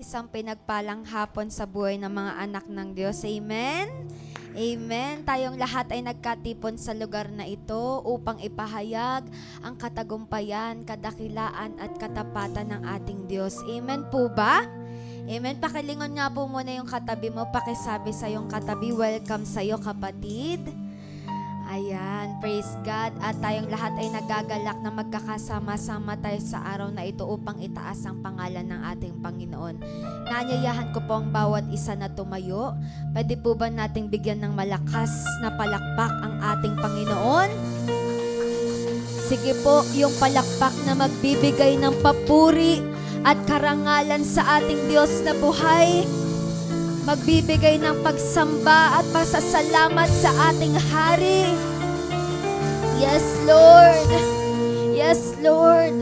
Isang pinagpalang hapon sa buhay ng mga anak ng Diyos. Amen? Amen. Tayong lahat ay nagkatipon sa lugar na ito upang ipahayag ang katagumpayan, kadakilaan at katapatan ng ating Diyos. Amen po ba? Amen. Pakilingon nga po muna yung katabi mo. Pakisabi sa yung katabi, welcome sa iyo kapatid. Ayan, praise God. At tayong lahat ay nagagalak na magkakasama-sama tayo sa araw na ito upang itaas ang pangalan ng ating Panginoon. Naanyayahan ko po ang bawat isa na tumayo. Pwede po ba nating bigyan ng malakas na palakpak ang ating Panginoon? Sige po, yung palakpak na magbibigay ng papuri at karangalan sa ating Diyos na buhay. Magbibigay ng pagsamba at pasasalamat sa ating Hari. Yes, Lord. Yes, Lord.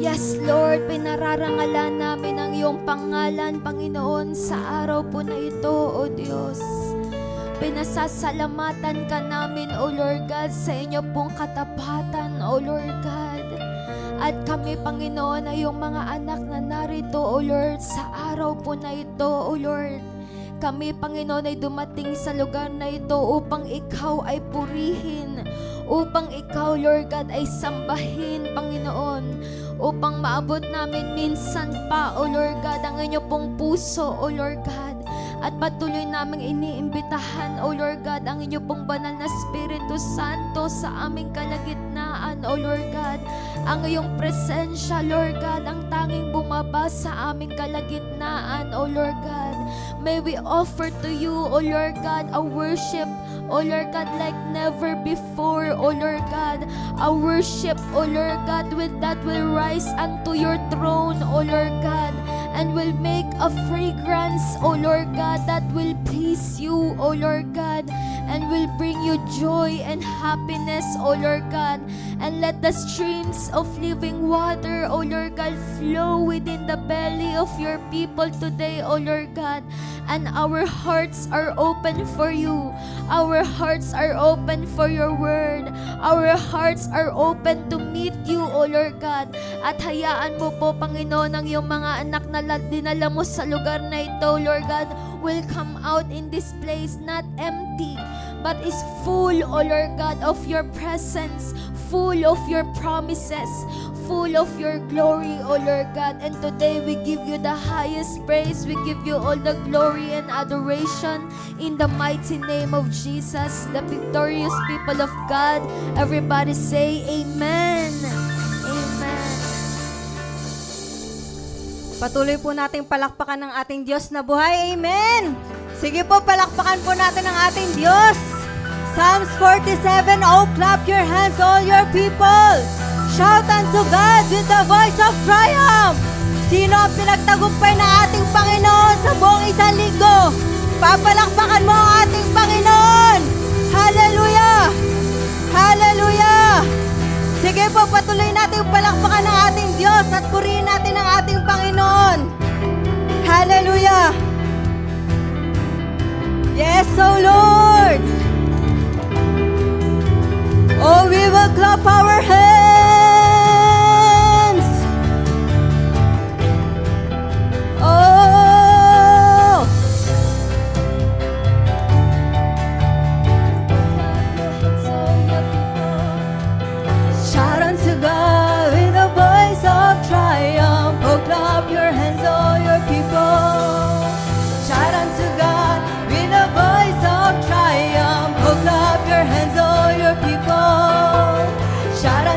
Yes, Lord. Pinararangalan namin ang iyong pangalan, Panginoon, sa araw po na ito, O Diyos. Pinasasalamatan ka namin, O Lord God, sa inyo pong katapatan, O Lord God. At kami, Panginoon, ay yung mga anak na narito, O Lord, sa araw po na ito, O Lord. Kami, Panginoon, ay dumating sa lugar na ito upang Ikaw ay purihin, upang Ikaw, Lord God, ay sambahin, Panginoon, upang maabot namin minsan pa, O Lord God, ang inyong pong puso, O Lord God. At patuloy naming iniimbitahan, O Lord God, ang inyong pong banal na Espiritu Santo sa aming kalagitnaan, O Lord God. Ang iyong presensya, Lord God, ang tanging bumaba sa aming kalagitnaan, O Lord God. May we offer to you, O Lord God, a worship, O Lord God, like never before, O Lord God. A worship, O Lord God, that will rise unto your throne, O Lord God, and will make a fragrance, O Lord God, that will please you, O Lord God, and will bring you joy and happiness, O Lord God. And let the streams of living water, O Lord God, flow within the belly of your people today, O Lord God. And our hearts are open for you. Our hearts are open for your word. Our hearts are open to meet you, O Lord God. At hayaan mo po, Panginoon, ang iyong mga anak na dinala mo sa lugar na ito, Lord God, will come out in this place not empty, but is full, O Lord God, of your presence, full of your promises, full of your glory, O Lord God. And today we give you the highest praise. We give you all the glory and adoration in the mighty name of Jesus, the victorious people of God. Everybody say amen. Amen. Patuloy po nating palakpakan ng ating Diyos na buhay. Amen! Sige po, palakpakan po natin ang ating Diyos. Psalms 47, oh, clap your hands, all your people. Shout unto God with the voice of triumph. Sino ang pinagtagumpay ng ating Panginoon sa buong isang linggo? Papalakpakan mo ang ating Panginoon. Hallelujah! Hallelujah! Sige po, patuloy natin palakpakan ng ating Diyos at purihin natin ang ating Panginoon. Hallelujah! Yes, O Lord! Oh, we will clap our hands! Oh! Shout unto God with a voice of triumph. Oh, clap your hands, all your people. Shout unto God with a voice of triumph. Oh, clap your hands, all your people. Shout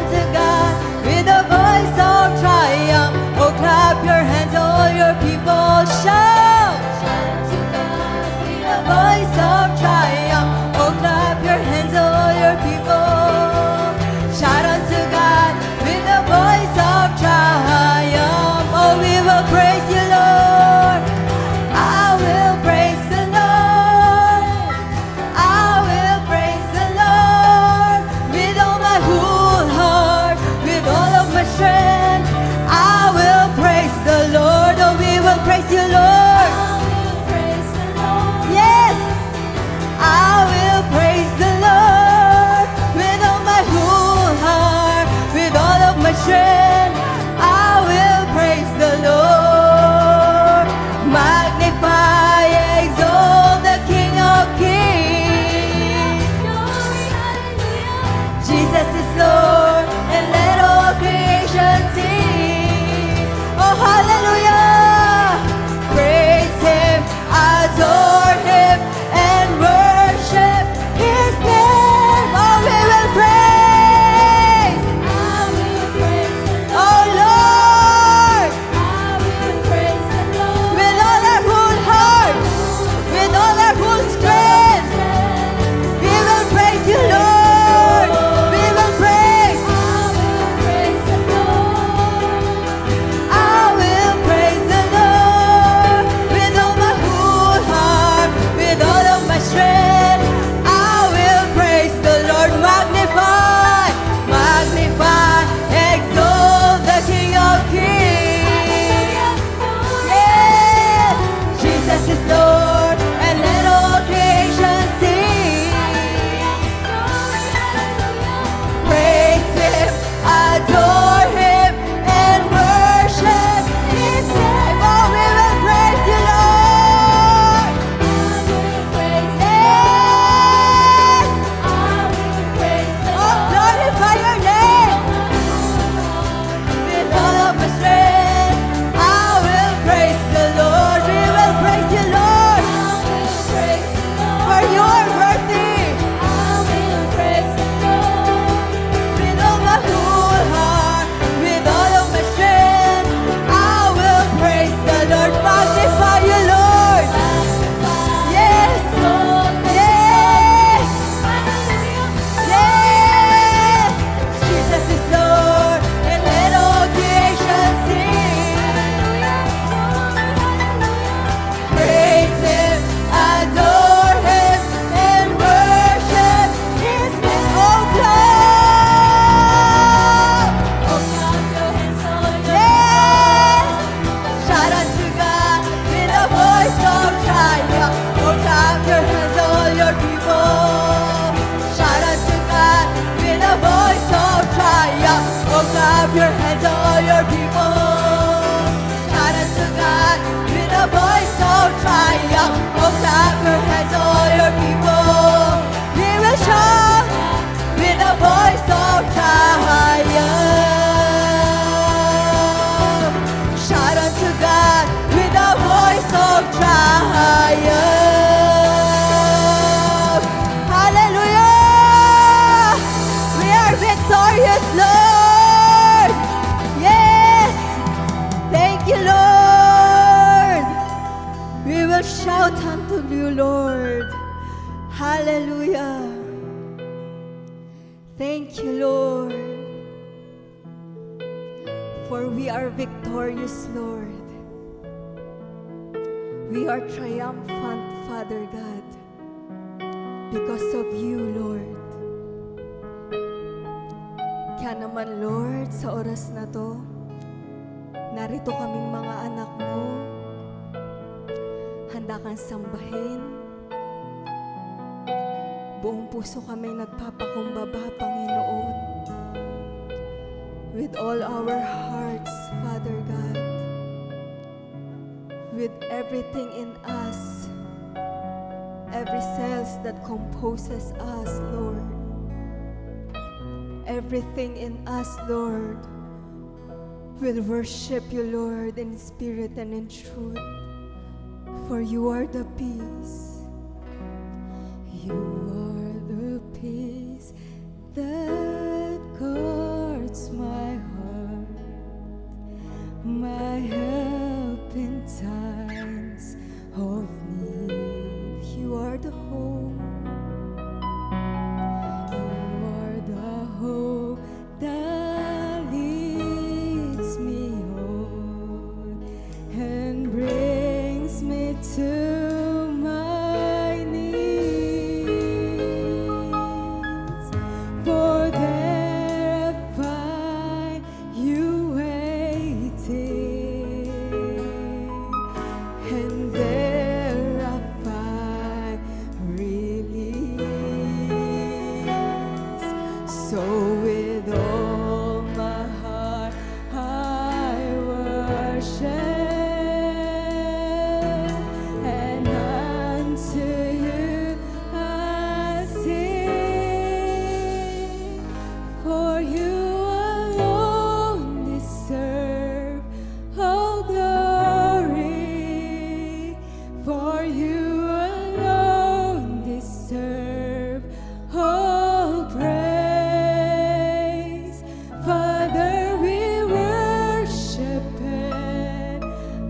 will shout unto you, Lord. Hallelujah. Thank you, Lord. For we are victorious, Lord. We are triumphant, Father God, because of you, Lord. Kaya naman, Lord, sa oras na to, narito kaming mga anak mo. Handa kang sambahin. Buong puso kami nagpapakumbaba, Panginoon. With all our hearts, Father God. With everything in us. Every cells that composes us, Lord. Everything in us, Lord, will worship you, Lord, in spirit and in truth. For you are the peace. You are the peace that guards my heart, my help in times of need. You are the hope. You are the hope that leads me on and brings me to my knees. For there I find you waiting, and there I find release. So with all my heart I worship, and unto you I sing. For you alone deserve all glory. For you alone deserve all praise. Father, we worship and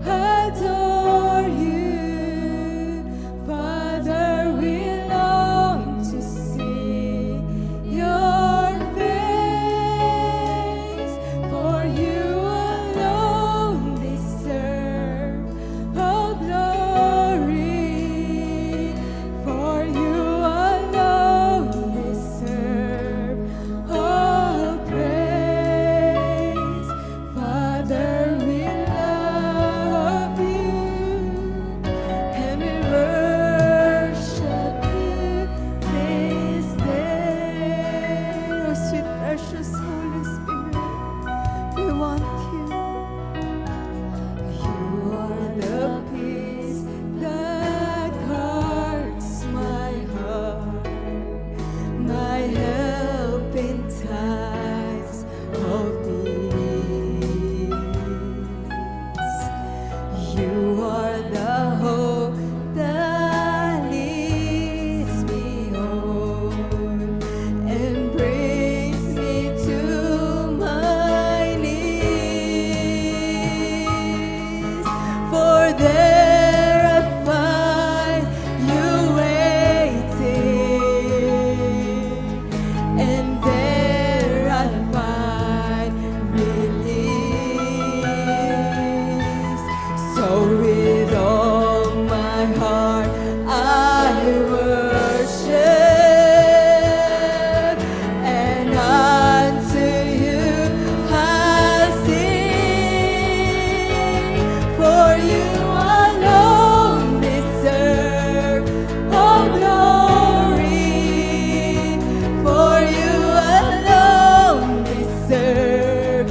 adore you. Father, we long to see your face. For you alone deserve all glory. For you alone deserve all praise. Father, we love you and we worship you this day. Oh, sweet precious Holy Spirit, we want you. You are the peace that guards my heart, my help in times of needs. You are the hope that leads me home and brings me to my knees. For there I find you waiting, and there I find release. So with all my heart I worship, and unto you I sing. For you alone deserve all glory. For you alone deserve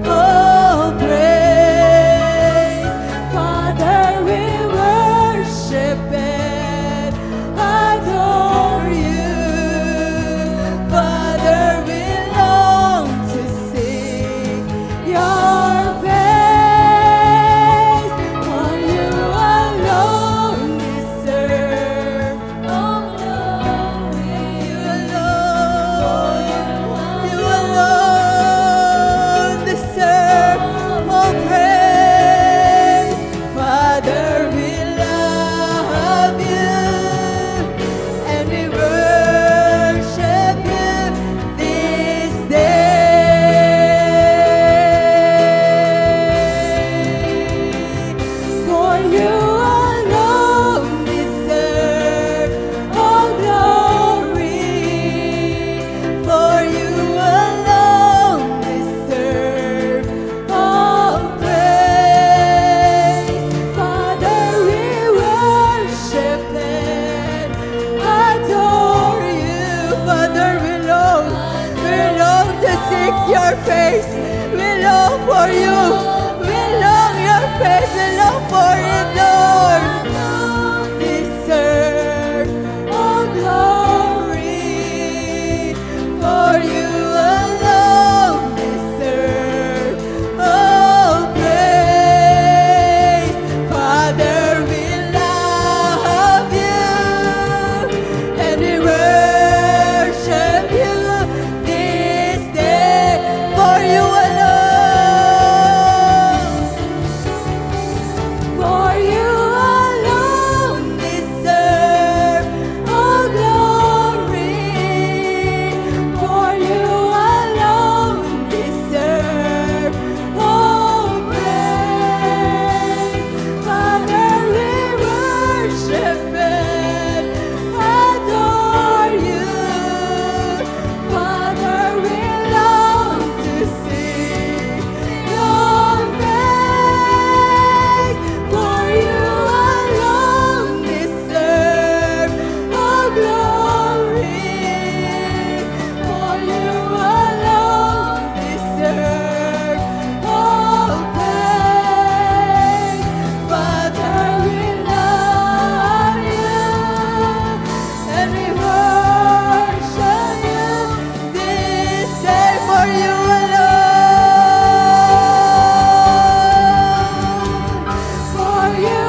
all praise. Father, we worship and adore you. Father, we long to sing your praise. For you alone deserve all glory. You alone deserve all praise. Father, we love you alone deserve all glory. For you alone deserve all praise. Father, we worship and adore you. Father, we long to seek your face. We long for you. We long your face. We long for it, Lord. Deserve all glory. For you alone deserve all praise. Father, we love you and we worship you this day. For you alone, for you alone deserve all glory. For you alone deserve all praise. Father, we worship and adore you. Father, we long to sing your praise. For you alone deserve all glory. For you alone deserve all praise. Father, we love you and we worship you this day. For you alone, for you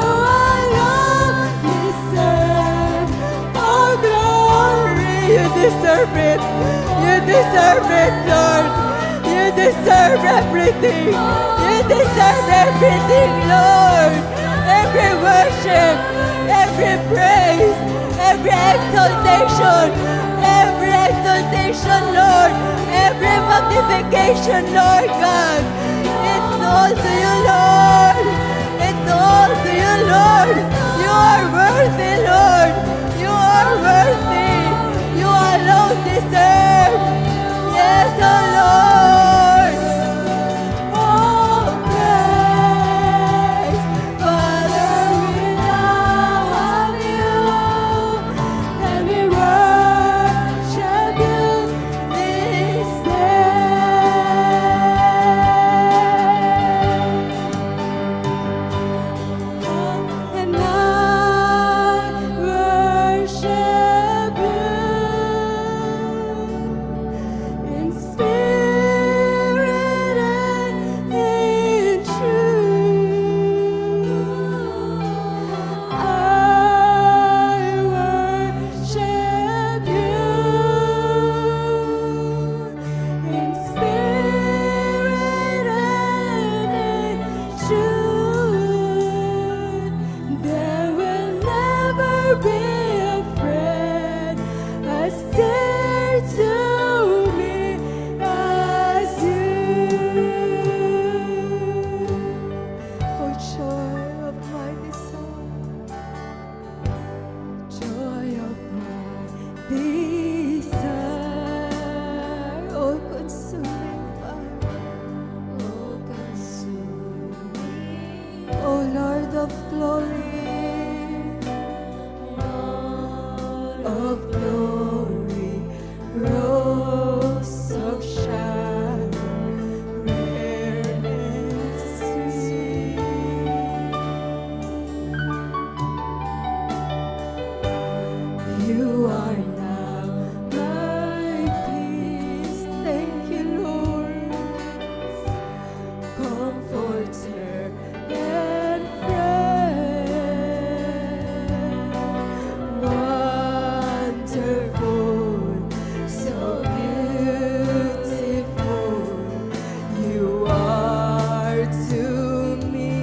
alone deserve all glory. You deserve it. You deserve it, Lord. You deserve everything. You deserve everything, Lord. Every worship, every praise, every exaltation, Lord. Every magnification, Lord God. It's all to you, Lord. It's all to you, Lord. You are worthy, Lord. You are worthy. You alone deserve. Yes, oh Lord. All praise. Father, we love you and we worship you this day. And I worship you in spirit and in truth. I worship you in spirit and in truth. There will never be a friend as dear to me as you. Oh, joy of my desire, joy of my desire. Oh, consuming fire, oh, consuming, oh, Lord of glory, of glory, rose of Sharon, rare and sweet. You are now my peace. Thank you, Lord. Comforter and friend. Wonderful, so beautiful you are to me.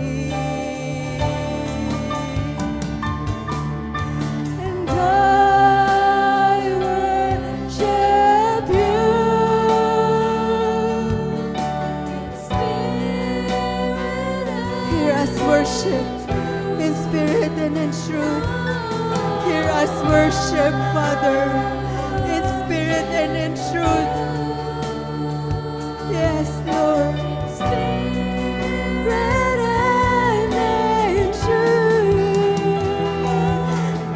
And I and in truth. Hear us worship, Father, in spirit and in truth. Yes, Lord. Spirit and in truth.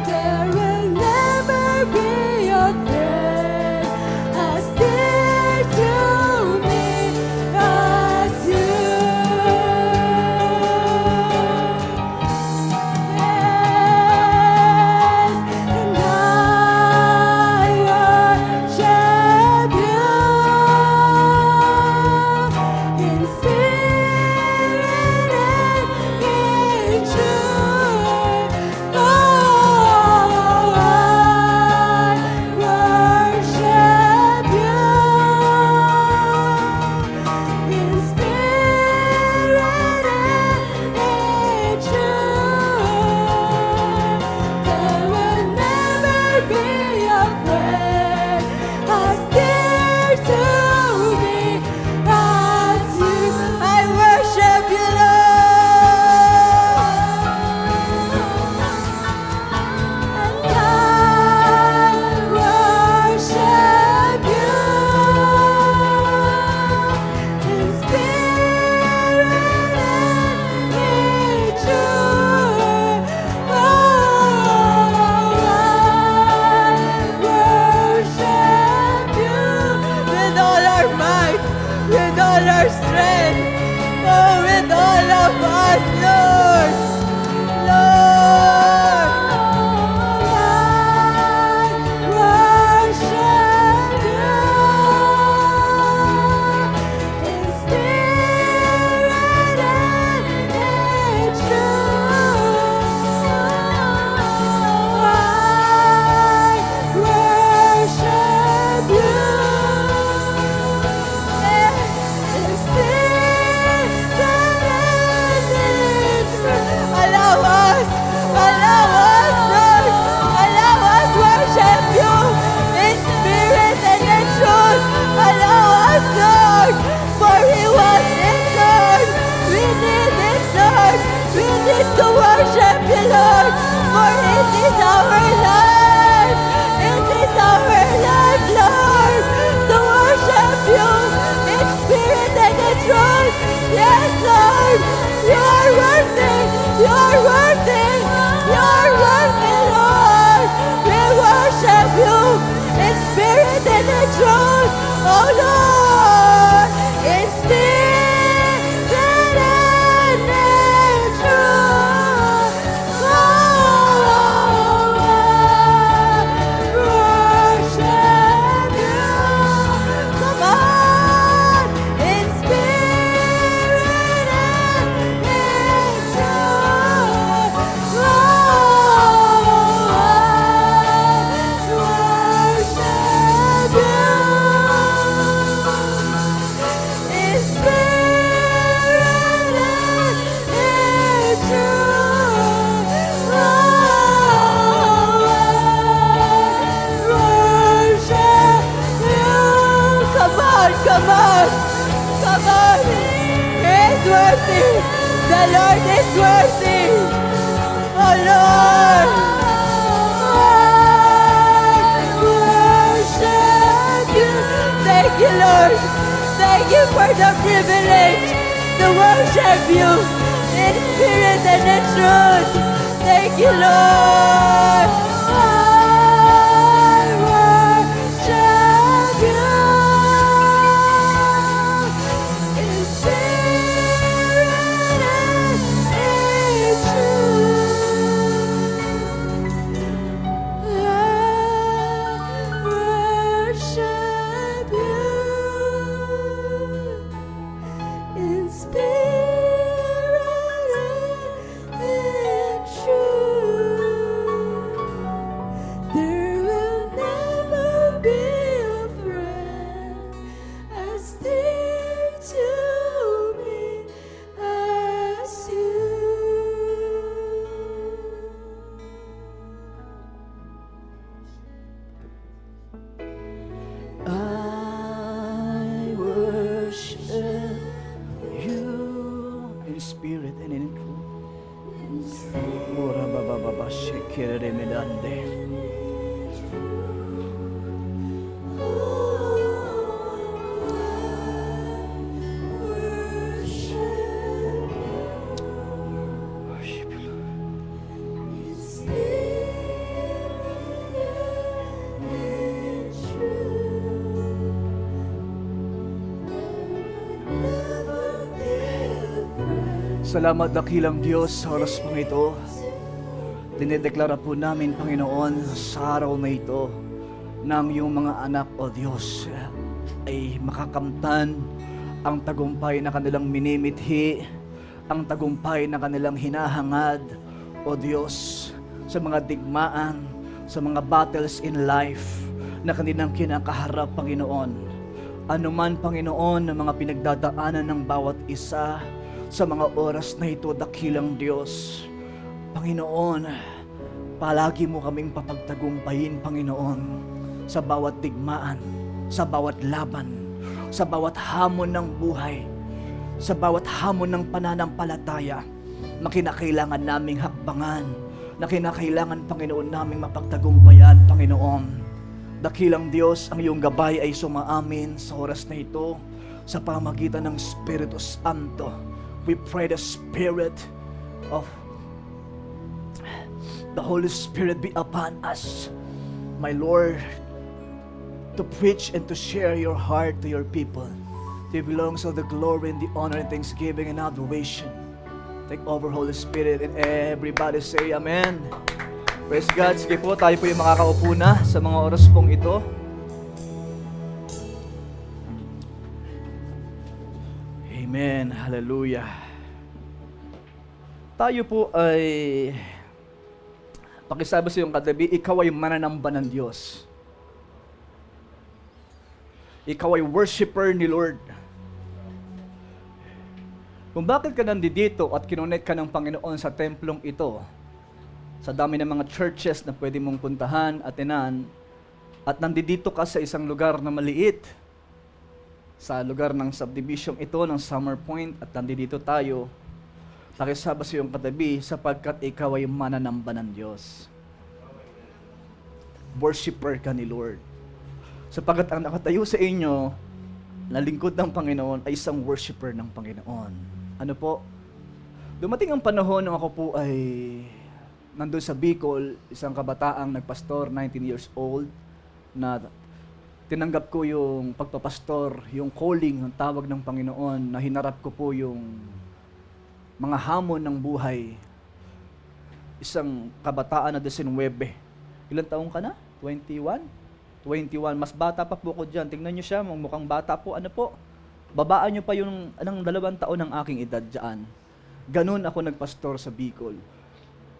There will never be a friend as dear to me as you. Yes, and I worship you in spirit and in truth. Oh, I worship you in spirit and in truth. There will never be a friend as dear to me as you. I worship you, Lord. And I worship you in spirit and in truth. Oh, I worship you with all our might, with all our strength, oh, with all of us, Lord. Lord, I worship you in spirit and in truth. I worship you in spirit and in truth. Allow us, Lord, allow us worship you in spirit and in truth. Allow us, Lord, for He was it, Lord. We need it, Lord. We need to worship you, Lord, for it is our life. It is our life, Lord, to worship you in spirit and in truth. Yes, Lord, you are worthy. You are worthy. You are worthy, Lord. We worship you in spirit and in truth. Oh, Lord, in spirit and in truth. Oh, I worship you. Come on, in spirit and in truth. Oh, Come on, come on. He is worthy. The Lord is worthy. Oh Lord, I worship you. Thank you, Lord. Thank you for the privilege to worship you in spirit and in truth. Thank you, Lord. I worship you in spirit and in truth. I worship you in spirit and in truth. Shikiri Milande. Worship you, Lord. Salamat dakilang Diyos sa oras pong ito. Dinideklara po namin, Panginoon, sa araw na ito ng iyong mga anak, O Diyos, ay makakamtan ang tagumpay na kanilang minimithi, ang tagumpay na kanilang hinahangad, O Diyos, sa mga digmaan, sa mga battles in life na kanilang kinakaharap, Panginoon. Ano man, Panginoon, ang mga pinagdadaanan ng bawat isa sa mga oras na ito, dakilang Diyos. Panginoon, palagi mo kaming papagtagumpayin, Panginoon, sa bawat digmaan, sa bawat laban, sa bawat hamon ng buhay, sa bawat hamon ng pananampalataya na kinakailangan naming hakbangan, na kinakailangan, Panginoon, naming mapagtagumpayan, Panginoon. Dakilang Diyos, ang iyong gabay ay sumaamin sa oras na ito sa pamagitan ng Espiritu Santo. We pray the Spirit of the Holy Spirit be upon us, my Lord, to preach and to share your heart to your people. To you belongs all the glory and the honor and thanksgiving and adoration. Take over, Holy Spirit, and everybody say Amen. Praise God. Sige po, tayo po yung makakaupo na sa mga oras pong ito. Amen. Hallelujah. Tayo po ay pakisabi sa iyong katabi, ikaw ay mananamba ng Diyos. Ikaw ay worshiper ni Lord. Kung bakit ka nandito at kinonect ka ng Panginoon sa templong ito, sa dami ng mga churches na pwede mong puntahan, atenan, at nandito ka sa isang lugar na maliit, sa lugar ng subdivision ito, ng Summer Point, at nandito tayo, pakisaba sa iyong katabi, sapagkat ikaw ay mananamba ng Diyos. Worshipper ka ni Lord. Sapagkat ang nakatayo sa inyo, na lingkod ng Panginoon, ay isang worshipper ng Panginoon. Ano po? Dumating ang panahon nung ako po ay nandun sa Bicol, isang kabataang nagpastor, 19 years old, na tinanggap ko yung pagpapastor, yung calling, ang tawag ng Panginoon, na hinarap ko po yung mga hamon ng buhay. Isang kabataan na 19. Ilan taong ka na? 21? 21. Mas bata pa po ko dyan. Tingnan nyo siya, mukhang bata po. Ano po? Babaan nyo pa yung 2 taon ng aking edad dyan. Ganun ako nagpastor sa Bicol.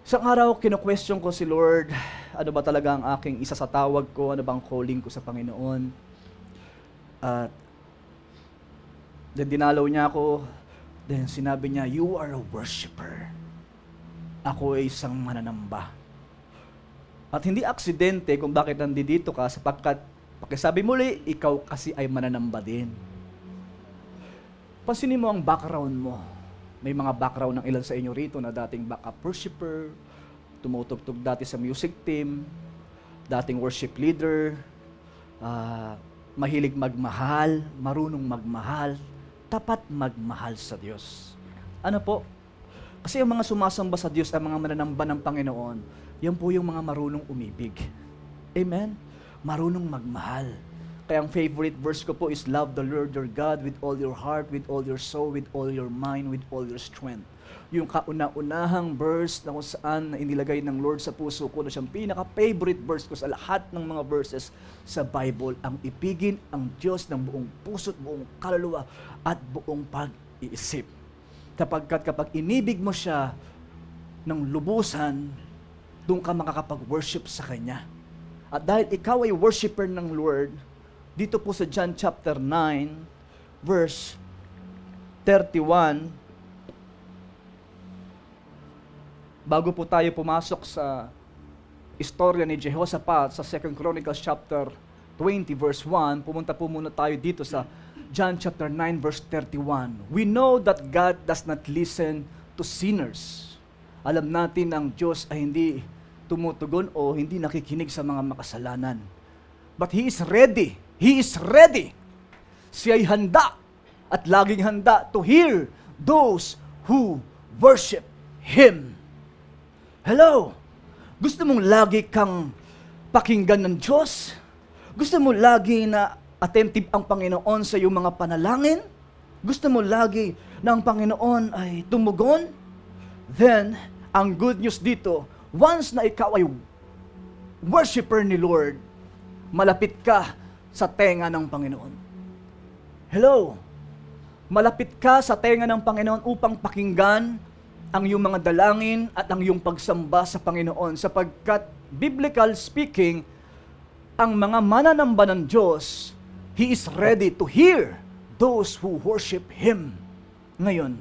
Isang araw, kino-question ko si Lord, ano ba talaga ang aking isa sa tawag ko, ano bang calling ko sa Panginoon. At then dinalaw niya ako, then sinabi niya, you are a worshiper. Ako ay isang mananamba. At hindi aksidente kung bakit nandito ka, sapagkat, pakisabi muli, ikaw kasi ay mananamba din. Pansinin mo ang background mo. May mga background ng ilan sa inyo rito na dating backup worshiper, tumutugtog dati sa music team, dating worship leader, mahilig magmahal, marunong magmahal, tapat magmahal sa Diyos. Ano po? Kasi ang mga sumasamba sa Diyos, ang mga mananamba ng Panginoon, yan po yung mga marunong umibig. Amen? Marunong magmahal. Kaya ang favorite verse ko po is, love the Lord your God with all your heart, with all your soul, with all your mind, with all your strength. Yung kauna-unahang verse na kung saan na inilagay ng Lord sa puso ko na siyang pinaka-favorite verse ko sa lahat ng mga verses sa Bible, ang ibigin ang Diyos ng buong puso't buong kaluluwa at buong pag-iisip. Kapag inibig mo siya ng lubusan, doon ka makakapag-worship sa Kanya. At dahil ikaw ay worshiper ng Lord, dito po sa John chapter 9, verse 31, bago po tayo pumasok sa istorya ni Jehoshaphat sa 2 Chronicles chapter 20, verse 1, pumunta po muna tayo dito sa John chapter 9, verse 31. We know that God does not listen to sinners. Alam natin ang Diyos ay hindi tumutugon o hindi nakikinig sa mga makasalanan. But He is ready. He is ready. Siya'y handa at laging handa to hear those who worship Him. Hello? Gusto mong lagi kang pakinggan ng Diyos? Gusto mo lagi na attentive ang Panginoon sa iyong mga panalangin? Gusto mo lagi na ang Panginoon ay tumugon? Then, ang good news dito, once na ikaw ay worshiper ni Lord, malapit ka sa tenga ng Panginoon. Hello? Malapit ka sa tenga ng Panginoon upang pakinggan ang iyong mga dalangin at ang iyong pagsamba sa Panginoon sapagkat biblical speaking, ang mga mananamba ng Diyos, He is ready to hear those who worship Him. Ngayon,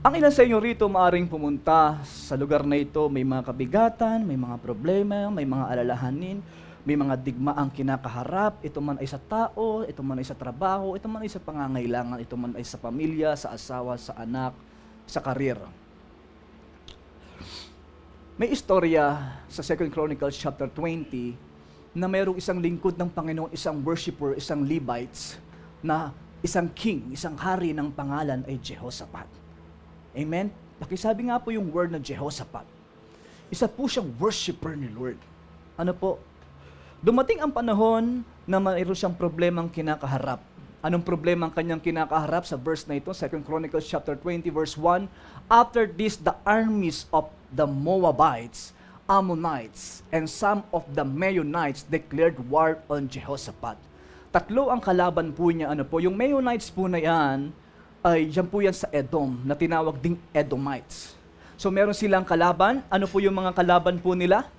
ang ilan sa inyo rito maaring pumunta sa lugar na ito, may mga kabigatan, may mga problema, may mga alalahanin, may mga digmaang kinakaharap, ito man ay sa tao, ito man ay sa trabaho, ito man ay sa pangangailangan, ito man ay sa pamilya, sa asawa, sa anak, sa karir. May istorya sa 2 Chronicles chapter 20 na mayroong isang lingkod ng Panginoon, isang worshiper, isang Levites, na isang king, isang hari ng pangalan ay Jehoshaphat. Amen? Nakisabi nga po yung word na Jehoshaphat. Isa po siyang worshiper ni Lord. Ano po? Dumating ang panahon na mayroon siyang problemang kinakaharap. Anong problema ang kanyang kinakaharap sa verse na ito? 2 Chronicles chapter 20 verse 1. After this, the armies of the Moabites, Ammonites, and some of the Meunites declared war on Jehoshaphat. Tatlo ang kalaban po niya. Ano po? Yung Meunites po na yan, ay yan po yan sa Edom, na tinawag ding Edomites. So meron silang kalaban. Ano po yung mga kalaban po nila?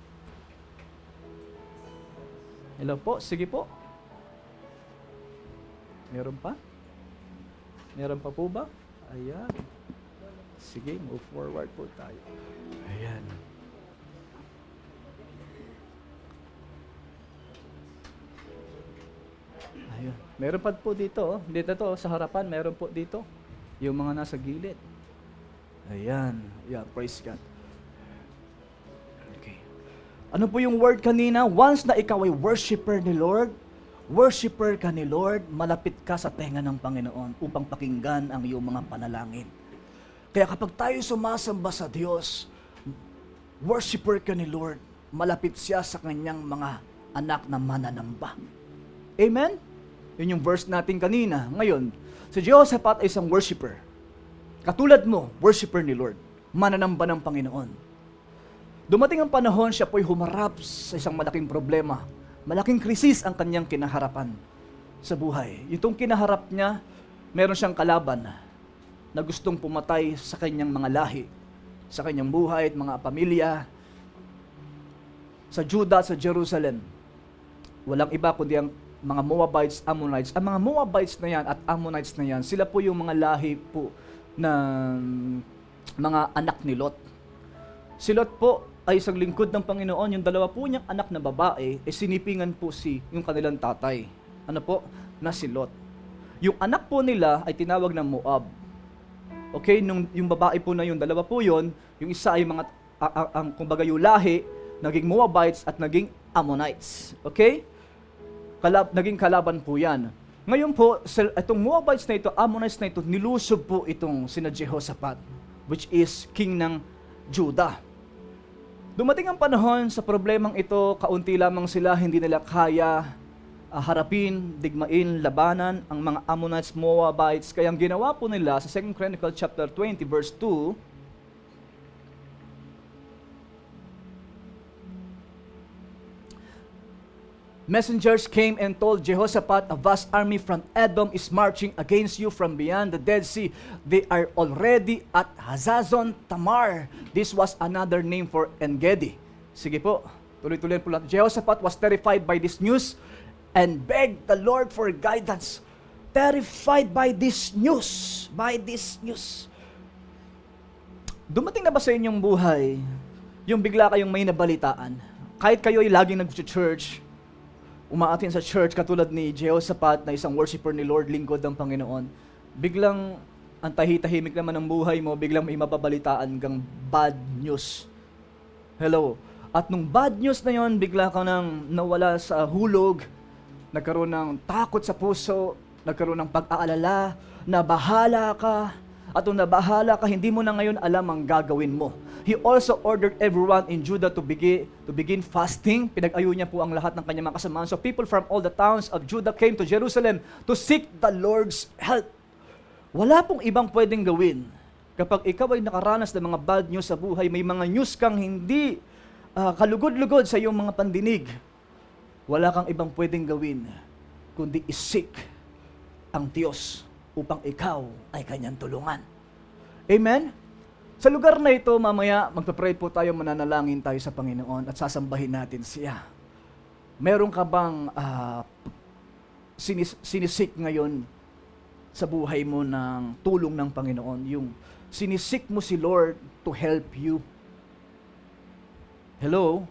Hello po, sige po. Meron pa? Meron pa po ba? Ayan. Sige, move forward po tayo. Ayan. Ayun. Meron pa po dito, oh. Dito to, sa harapan, meron po dito. Yung mga nasa gilid. Ayan. Yeah, praise God. Okay. Ano po yung word kanina? Once na ikaw ay worshiper ni Lord, worshiper ka ni Lord, malapit ka sa tenga ng Panginoon upang pakinggan ang iyong mga panalangin. Kaya kapag tayo sumasamba sa Diyos, worshiper ka ni Lord, malapit siya sa kanyang mga anak na mananamba. Amen? Yun yung verse natin kanina. Ngayon, si Jehoshaphat ay isang worshiper. Katulad mo, worshiper ni Lord, mananamba ng Panginoon. Dumating ang panahon, siya po'y humarap sa isang malaking problema. Malaking krisis ang kanyang kinaharapan sa buhay. Itong kinaharap niya, meron siyang kalaban na gustong pumatay sa kanyang mga lahi, sa kanyang buhay at mga pamilya, sa Judah at sa Jerusalem. Walang iba kundi ang mga Moabites, Ammonites. Ang mga Moabites na yan at Ammonites na yan, sila po yung mga lahi po ng mga anak ni Lot. Si Lot po ay isang lingkod ng Panginoon. Yung dalawa po niyang anak na babae, sinipingan po yung kanilang tatay. Ano po? Na si Lot. Yung anak po nila ay tinawag na Moab. Okay? Yung babae po na yun, dalawa po yun, yung isa ay mga, kumbaga yung lahi, naging Moabites at naging Ammonites. Okay? Naging kalaban po yan. Ngayon po, itong Moabites na ito, Ammonites na ito, nilusob po itong sina Jehoshaphat, which is king ng Judah. Dumating ang panahon sa problemang ito, kaunti lamang sila, hindi nila kaya harapin, digmain, labanan ang mga Ammonites, Moabites. Kaya ang ginawa po nila sa 2 Chronicles chapter 20 verse 2, messengers came and told Jehoshaphat, a vast army from Edom is marching against you from beyond the Dead Sea. They are already at Hazazon Tamar. This was another name for En-gedi. Sige po, tuloy-tuloy po lang. Jehoshaphat was terrified by this news and begged the Lord for guidance. Terrified by this news. By this news. Dumating na ba sa inyong buhay yung bigla kayong may nabalitaan? Kahit kayo ay laging nag-church, umaatin sa church katulad ni Jehoshaphat na isang worshiper ni Lord, lingkod ng Panginoon, biglang ang tahitahimik naman ng buhay mo, biglang may mababalitaan kang bad news. Hello. At nung bad news na yon, bigla ka nang nawala sa hulog, nagkaroon ng takot sa puso, nagkaroon ng pag-aalala, nabahala ka, at nung nabahala ka, hindi mo na ngayon alam ang gagawin mo. He also ordered everyone in Judah to begin fasting. Pinag-ayo niya po ang lahat ng kanyang mga kasamahan. So people from all the towns of Judah came to Jerusalem to seek the Lord's help. Wala pong ibang pwedeng gawin. Kapag ikaw ay nakaranas ng mga bad news sa buhay, may mga news kang hindi kalugod-lugod sa iyong mga pandinig, wala kang ibang pwedeng gawin kundi isik ang Diyos upang ikaw ay kanyang tulungan. Amen? Sa lugar na ito, mamaya magpa-pray po tayo, mananalangin tayo sa Panginoon at sasambahin natin siya. Meron ka bang sinisik ngayon sa buhay mo ng tulong ng Panginoon? Yung sinisik mo si Lord to help you. Hello?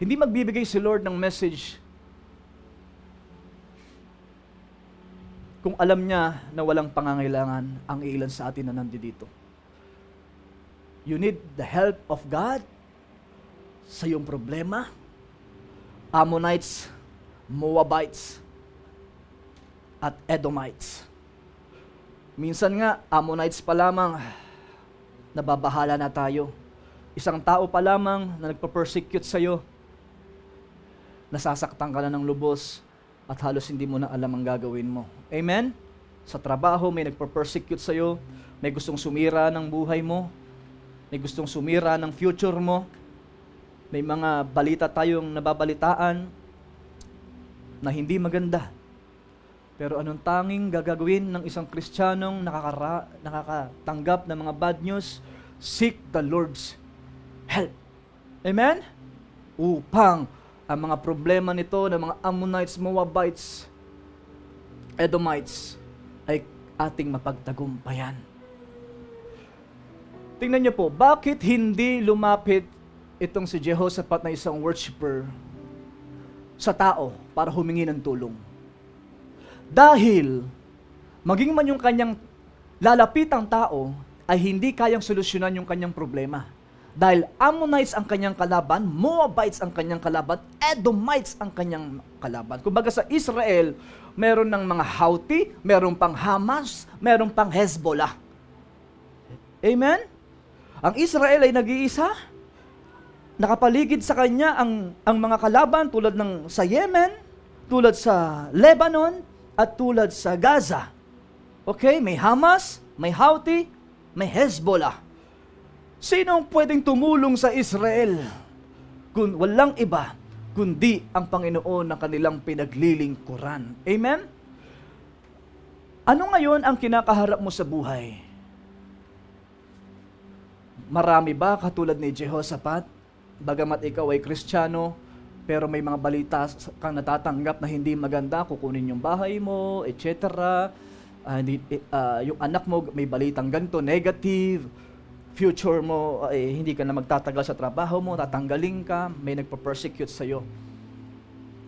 Hindi magbibigay si Lord ng message kung alam niya na walang pangangailangan ang ilan sa atin na nandito. You need the help of God sa iyong problema. Ammonites, Moabites, at Edomites. Minsan nga, Ammonites pa lamang, nababahala na tayo. Isang tao pa lamang na nagpa-persecute sa'yo, nasasaktan ka na ng lubos at halos hindi mo na alam ang gagawin mo. Amen? Sa trabaho, may nagpa-persecute sa'yo, may gustong sumira ng buhay mo, may gustong sumira ng future mo, may mga balita tayong nababalitaan na hindi maganda. Pero anong tanging gagawin ng isang Kristiyanong nakakatanggap ng mga bad news? Seek the Lord's help. Amen? Upang ang mga problema nito ng mga Ammonites, Moabites, Edomites ay ating mapagtagumpayan. Tingnan niyo po, bakit hindi lumapit itong si Jehoshaphat na isang worshiper sa tao para humingi ng tulong? Dahil maging man yung kanyang lalapitang tao ay hindi kayang solusyonan yung kanyang problema. Dahil Ammonites ang kanyang kalaban, Moabites ang kanyang kalaban, Edomites ang kanyang kalaban. Kumbaga sa Israel, meron ng mga Houthi, meron pang Hamas, meron pang Hezbollah. Amen? Ang Israel ay nag-iisa. Nakapaligid sa kanya ang mga kalaban tulad ng sa Yemen, tulad sa Lebanon, at tulad sa Gaza. Okay, may Hamas, may Houthi, may Hezbollah. Sino ang pwedeng tumulong sa Israel? Kung walang iba, kundi ang Panginoon na kanilang pinaglilingkuran. Amen? Ano ngayon ang kinakaharap mo sa buhay? Marami ba katulad ni Jehoshaphat? Bagamat ikaw ay Kristiyano, pero may mga balita kang natatanggap na hindi maganda, kukunin yung bahay mo, etc. Yung anak mo may balitang ganito, negative. Future mo, hindi ka na magtatagal sa trabaho mo, tatanggalin ka, may nagpa-persecute sa'yo.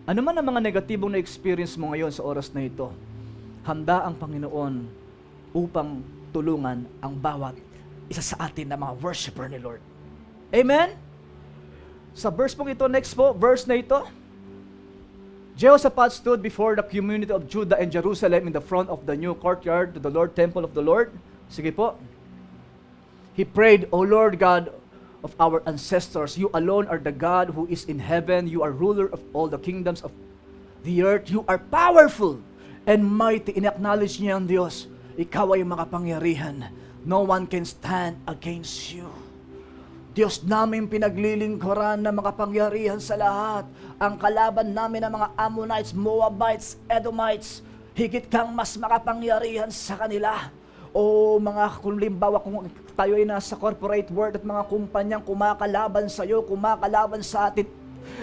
Ano man ang mga negatibong na experience mo ngayon sa oras na ito, handa ang Panginoon upang tulungan ang bawat isa sa atin na mga worshiper ni Lord. Amen? Sa verse pong ito, next po, verse na ito, Jehoshaphat stood before the community of Judah and Jerusalem in the front of the new courtyard to the Lord, temple of the Lord. Sige po. He prayed, O Lord God of our ancestors, you alone are the God who is in heaven. You are ruler of all the kingdoms of the earth. You are powerful and mighty. In-acknowledge niya ang Diyos. Ikaw ay makapangyarihan. No one can stand against you. Diyos namin pinaglilingkuran na makapangyarihan sa lahat. Ang kalaban namin ng mga Ammonites, Moabites, Edomites, higit kang mas makapangyarihan sa kanila. O mga kulimbawa kung tayo ay nasa corporate world at mga kumpanyang kumakalaban sa iyo, kumakalaban sa atin,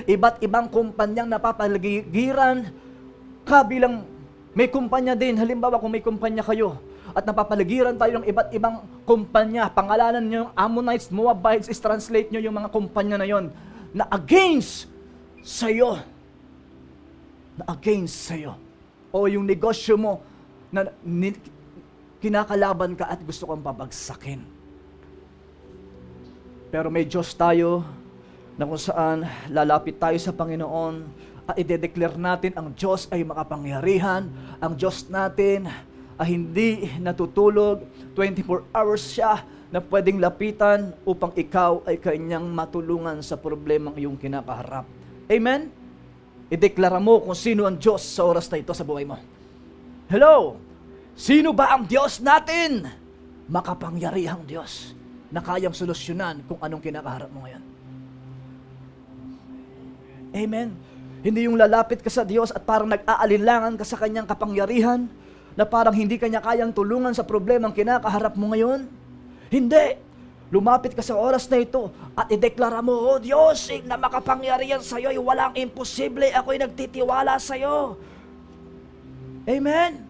iba't ibang kumpanyang napapaligiran, kabilang may kumpanya din. Halimbawa kung may kumpanya kayo at napapaligiran tayo ng iba't ibang kumpanya, pangalanan nyo yung Ammonites, Moabites, is-translate nyo yung mga kumpanya na yon na against sa iyo. Na against sa iyo. O yung negosyo mo na kinakalaban ka at gusto kang babagsakin. Pero may Diyos tayo na kung saan lalapit tayo sa Panginoon at i-declare natin ang Diyos ay makapangyarihan, ang Diyos natin ay hindi natutulog, 24 hours siya na pwedeng lapitan upang ikaw ay kanyang matulungan sa problemang iyong kinakaharap. Amen? I-deklara mo kung sino ang Diyos sa oras na ito sa buhay mo. Hello! Sino ba ang Diyos natin? Makapangyarihang Diyos na kayang solusyonan kung anong kinakaharap mo ngayon. Amen. Hindi yung lalapit ka sa Diyos at parang nag-aalinlangan ka sa kanyang kapangyarihan, na parang hindi kanya kayang tulungan sa problemang kinakaharap mo ngayon. Hindi. Lumapit ka sa oras na ito at ideklara mo, "Oh Diyos, na makapangyarihan sa iyo, walang imposible, ako'y nagtitiwala sa iyo." Amen.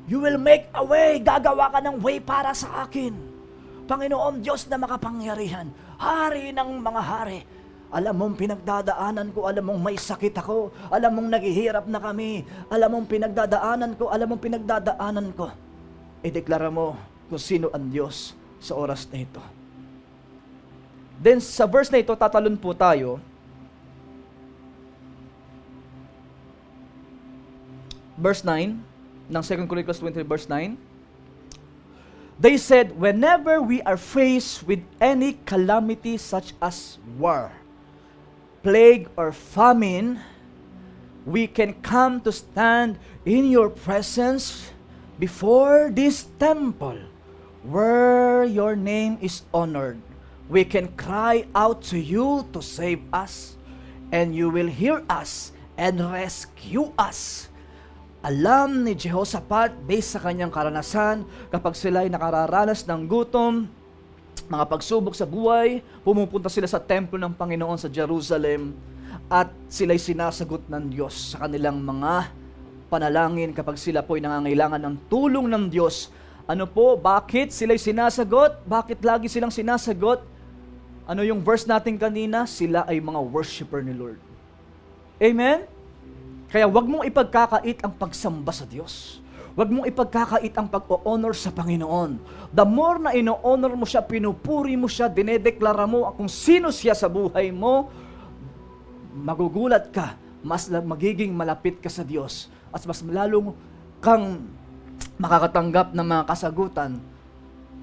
You will make a way. Gagawa ka ng way para sa akin. Panginoon Diyos na makapangyarihan, Hari ng mga hari. Alam mong pinagdadaanan ko, alam mong may sakit ako, alam mong naghihirap na kami, alam mong pinagdadaanan ko, alam mong pinagdadaanan ko. Ideklara mo kung sino ang Diyos sa oras na ito. Then sa verse na ito, tatalon po tayo. Verse 9, ng 2 Chronicles 20, verse 9. They said, whenever we are faced with any calamity such as war, plague, or famine, we can come to stand in your presence before this temple where your name is honored. We can cry out to you to save us, and you will hear us and rescue us. Alam ni Jehoshaphat, based sa kanyang karanasan, kapag sila ay nakararanas ng gutom, mga pagsubok sa buhay, pumupunta sila sa templo ng Panginoon sa Jerusalem at sila'y sinasagot ng Diyos sa kanilang mga panalangin kapag sila po ay nangangailangan ng tulong ng Diyos. Ano po? Bakit sila'y sinasagot? Bakit lagi silang sinasagot? Ano yung verse natin kanina? Sila ay mga worshiper ni Lord. Amen? Kaya wag mong ipagkakait ang pagsamba sa Diyos. Wag mong ipagkakait ang pag-o-honor sa Panginoon. The more na ino-honor mo siya, pinupuri mo siya, dinedeklara mo kung sino siya sa buhay mo, magugulat ka, mas magiging malapit ka sa Diyos, at mas lalong kang makakatanggap ng mga kasagutan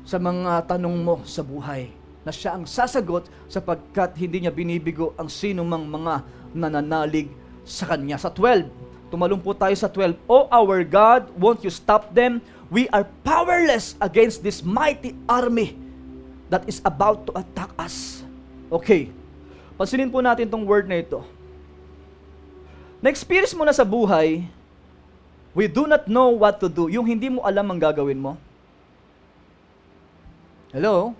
sa mga tanong mo sa buhay, na siya ang sasagot sapagkat hindi niya binibigo ang sino mang mga nananalig sa Kanya. Sa 12, tumalong po tayo sa 12. O our God, won't you stop them? We are powerless against this mighty army that is about to attack us. Okay. Pansinin po natin tong word na ito. Na-experience mo na sa buhay, we do not know what to do. Yung hindi mo alam ang gagawin mo. Hello?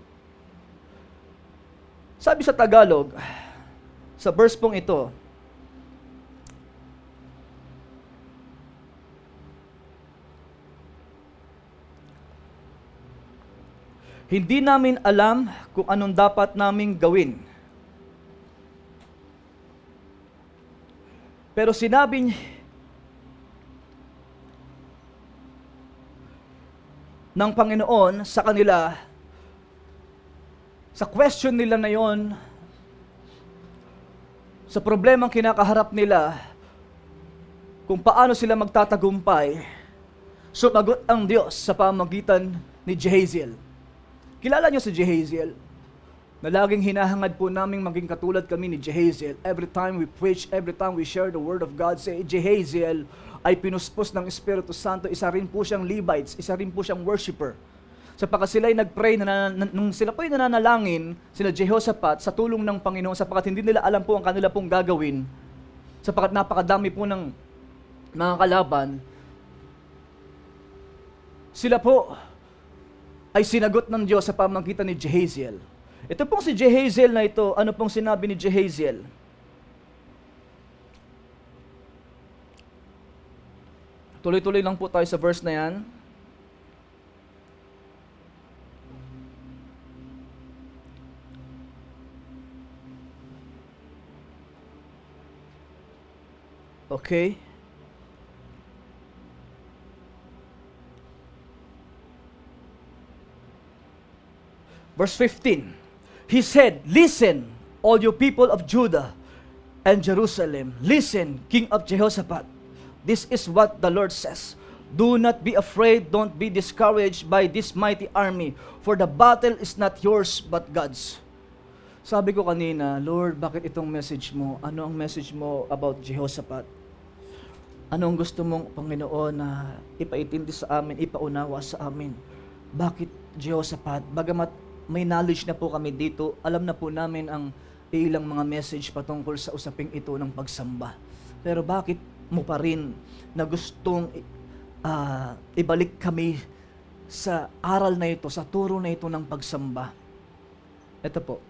Sabi sa Tagalog, sa verse pong ito, hindi namin alam kung anong dapat naming gawin. Pero sinabi ng Panginoon sa kanila, sa question nila na yon, sa problemang kinakaharap nila, kung paano sila magtatagumpay, sumagot ang Diyos sa pamamagitan ni Jehaziel. Kilala niyo si Jehaziel? Na laging hinahangad po naming maging katulad kami ni Jehaziel. Every time we preach, every time we share the Word of God, say Jehaziel ay pinuspos ng Espiritu Santo. Isa rin po siyang Levites, isa rin po siyang worshiper. Sapagkat sila ay nag-pray, nung sila po ay nananalangin, sila Jehoshaphat, sa tulong ng Panginoon, sapagkat hindi nila alam po ang kanila pong gagawin, sapagkat napakadami po ng mga kalaban, sila po ay sinagot ng Diyos sa pamamagitan ni Jehaziel. Ito pong si Jehaziel na ito, ano pong sinabi ni Jehaziel? Tuloy-tuloy lang po tayo sa verse na yan. Okay. Verse 15. He said, "Listen, all you people of Judah and Jerusalem, listen, King of Jehoshaphat. This is what the Lord says. Do not be afraid, don't be discouraged by this mighty army, for the battle is not yours but God's. Sabi ko kanina, Lord, bakit itong message mo? Ano ang message mo about Jehoshaphat? Anong gusto mong, Panginoon, na ipaintindi sa amin, ipaunawa sa amin? Bakit Jehoshaphat? Bagamat may knowledge na po kami dito, alam na po namin ang ilang mga message patungkol sa usaping ito ng pagsamba. Pero bakit mo pa rin na gustong ibalik kami sa aral na ito, sa turo na ito ng pagsamba? Ito po.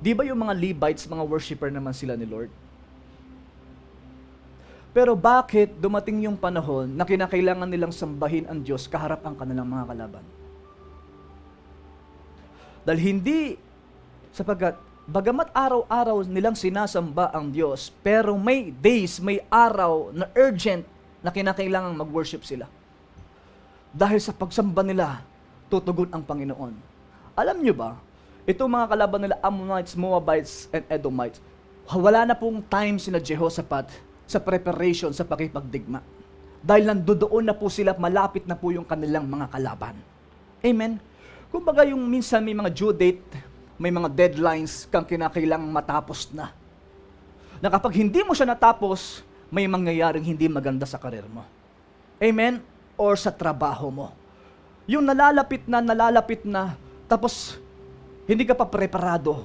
Di ba yung mga Levites, mga worshiper naman sila ni Lord? Pero bakit dumating yung panahon na kinakailangan nilang sambahin ang Diyos kaharap ang kanilang mga kalaban? Dahil hindi, sapagkat bagamat araw-araw nilang sinasamba ang Diyos, pero may days, may araw na urgent na kinakailangan mag-worship sila. Dahil sa pagsamba nila, tutugon ang Panginoon. Alam nyo ba, itong mga kalaban nila, Ammonites, Moabites, and Edomites, wala na pong time sina Jehoshaphat sa preparation sa pakipagdigma. Dahil nandoon na po sila, malapit na po yung kanilang mga kalaban. Amen? Kumbaga yung minsan may mga due date, may mga deadlines kang kinakailangang matapos na. Na kapag hindi mo siya natapos, may mangyayaring hindi maganda sa karir mo. Amen? Or sa trabaho mo. Yung nalalapit na, tapos hindi ka pa preparado.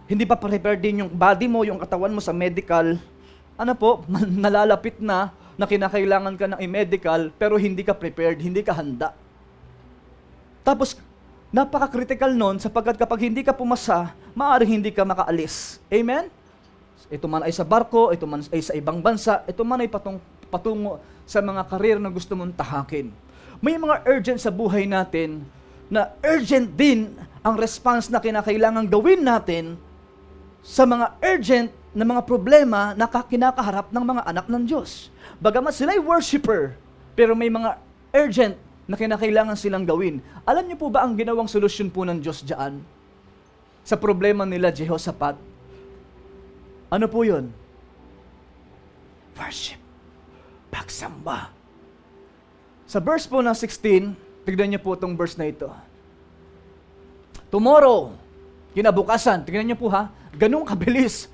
Hindi pa prepared din yung body mo, yung katawan mo sa medical. Ano po, nalalapit na kinakailangan ka ng i-medical, pero hindi ka prepared, hindi ka handa. Tapos, napaka-critical nun sapagkat kapag hindi ka pumasa, maaaring hindi ka makaalis. Amen? Ito man ay sa barko, ito man ay sa ibang bansa, ito man ay patungo sa mga karir na gusto mong tahakin. May mga urgent sa buhay natin na urgent din ang response na kinakailangan gawin natin sa mga urgent na mga problema na kinakaharap ng mga anak ng Diyos. Bagamat sila'y worshiper, pero may mga urgent na kinakailangan silang gawin. Alam niyo po ba ang ginawang solusyon po ng Diyos diyan sa problema nila Jehoshaphat? Ano po yun? Worship. Pagsamba. Sa verse po na 16, tignan niyo po itong verse na ito. Tomorrow, kinabukasan, tignan niyo po ha, ganun kabilis.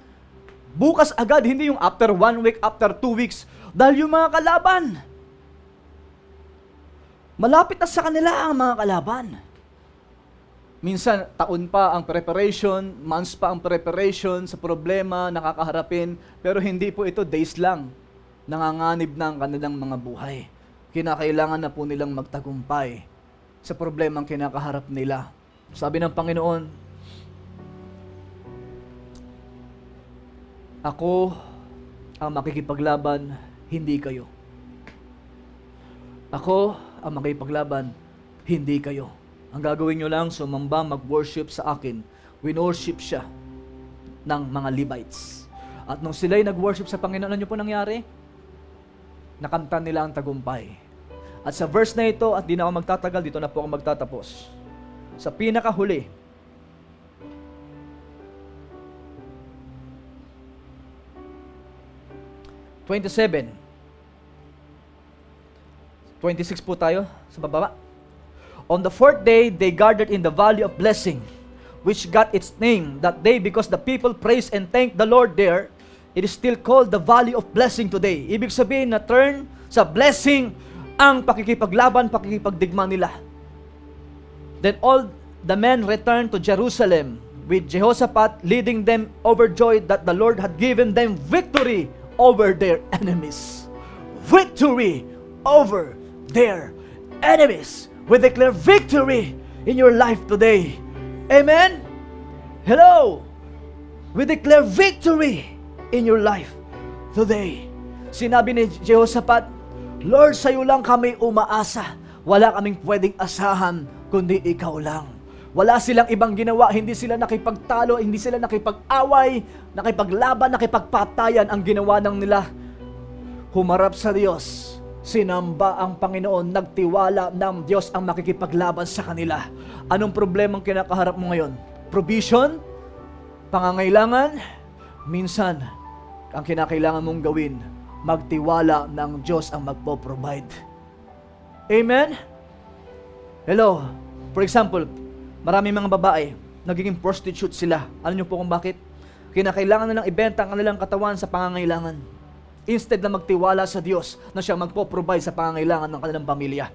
Bukas agad, hindi yung after 1 week, after 2 weeks. Dahil yung mga kalaban, malapit na sa kanila ang mga kalaban. Minsan, taon pa ang preparation, months pa ang preparation sa problema, nakakaharapin, pero hindi po ito days lang. Nanganganib na ang kanilang mga buhay. Kinakailangan na po nilang magtagumpay sa problemang kinakaharap nila. Sabi ng Panginoon, ako ang makikipaglaban, hindi kayo. Ako ang makikipaglaban, hindi kayo. Ang gagawin nyo lang, sumamba, mag-worship sa akin. Winorship siya ng mga Levites. At nung sila'y nag-worship sa Panginoon, ano nyo po nangyari? Nakamtan nila ang tagumpay. At sa verse na ito, at di na ako magtatagal, dito na po ako magtatapos. Sa pinakahuli, (27) 26 po tayo sa bababa. On the 4th day, they gathered in the valley of blessing, which got its name that day because the people praised and thanked the Lord there. It is still called the valley of blessing today. Ibig sabihin na turn sa blessing ang pakikipaglaban, pakikipagdigma nila. Then all the men returned to Jerusalem with Jehoshaphat leading them, overjoyed that the Lord had given them victory over their enemies. Victory over their enemies. We declare victory in your life today. Amen? Hello! We declare victory in your life today. Sinabi ni Jehoshaphat, Lord, sa'yo lang kami umaasa. Wala kaming pwedeng asahan, kundi ikaw lang. Wala silang ibang ginawa, hindi sila nakipagtalo, hindi sila nakipag-away, nakipaglaban, nakipagpatayan. Ang ginawa ng nila, humarap sa Diyos. Sinamba ang Panginoon, nagtiwala ng Diyos ang makikipaglaban sa kanila. Anong problemang kinakaharap mo ngayon? provision, pangangailangan, minsan, ang kinakailangan mong gawin, magtiwala na ang Diyos ang magpo-provide. Amen? Hello? For example, maraming mga babae, nagiging prostitute sila. Alam niyo po kung bakit? Kinakailangan nilang ibenta ang kanilang katawan sa pangangailangan. Instead na magtiwala sa Diyos na siya magpo-provide sa pangangailangan ng kanilang pamilya.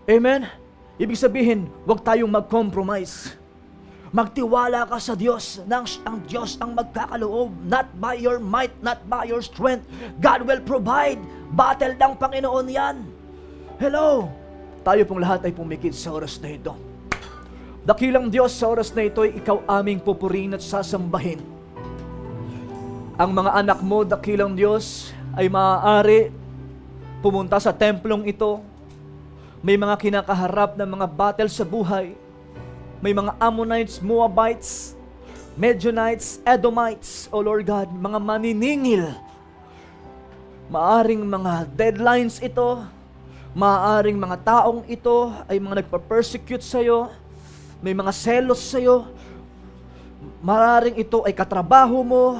Amen? Ibig sabihin, huwag tayong mag-compromise. Magtiwala ka sa Diyos nang ang Diyos ang magkakaloob, not by your might, not by your strength. God will provide. Battle ng Panginoon yan. Hello? Tayo pong lahat ay pumikit sa oras na ito. Dakilang Diyos, sa oras na ito ay ikaw aming pupurihin at sasambahin. Ang mga anak mo, dakilang Diyos, ay maaari pumunta sa templong ito. May mga kinakaharap na mga battle sa buhay. May mga Ammonites, Moabites, Midianites, Edomites, O Lord God, mga maniningil. Maaring mga deadlines ito, maaring mga taong ito ay mga nagpa-persecute sa'yo, may mga selos sa'yo, maaring ito ay katrabaho mo,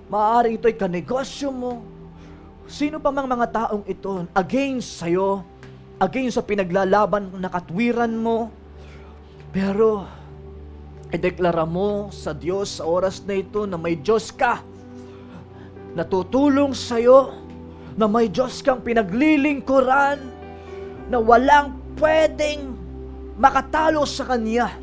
maaring ito ay kanegosyo mo. Sino pa mang mga taong ito against sa'yo, against sa pinaglalaban na katwiran mo, pero ideklara mo sa Diyos sa oras na ito na may Diyos ka na tutulong sa'yo, na may Diyos kang pinaglilingkuran, na walang pwedeng makatalo sa Kanya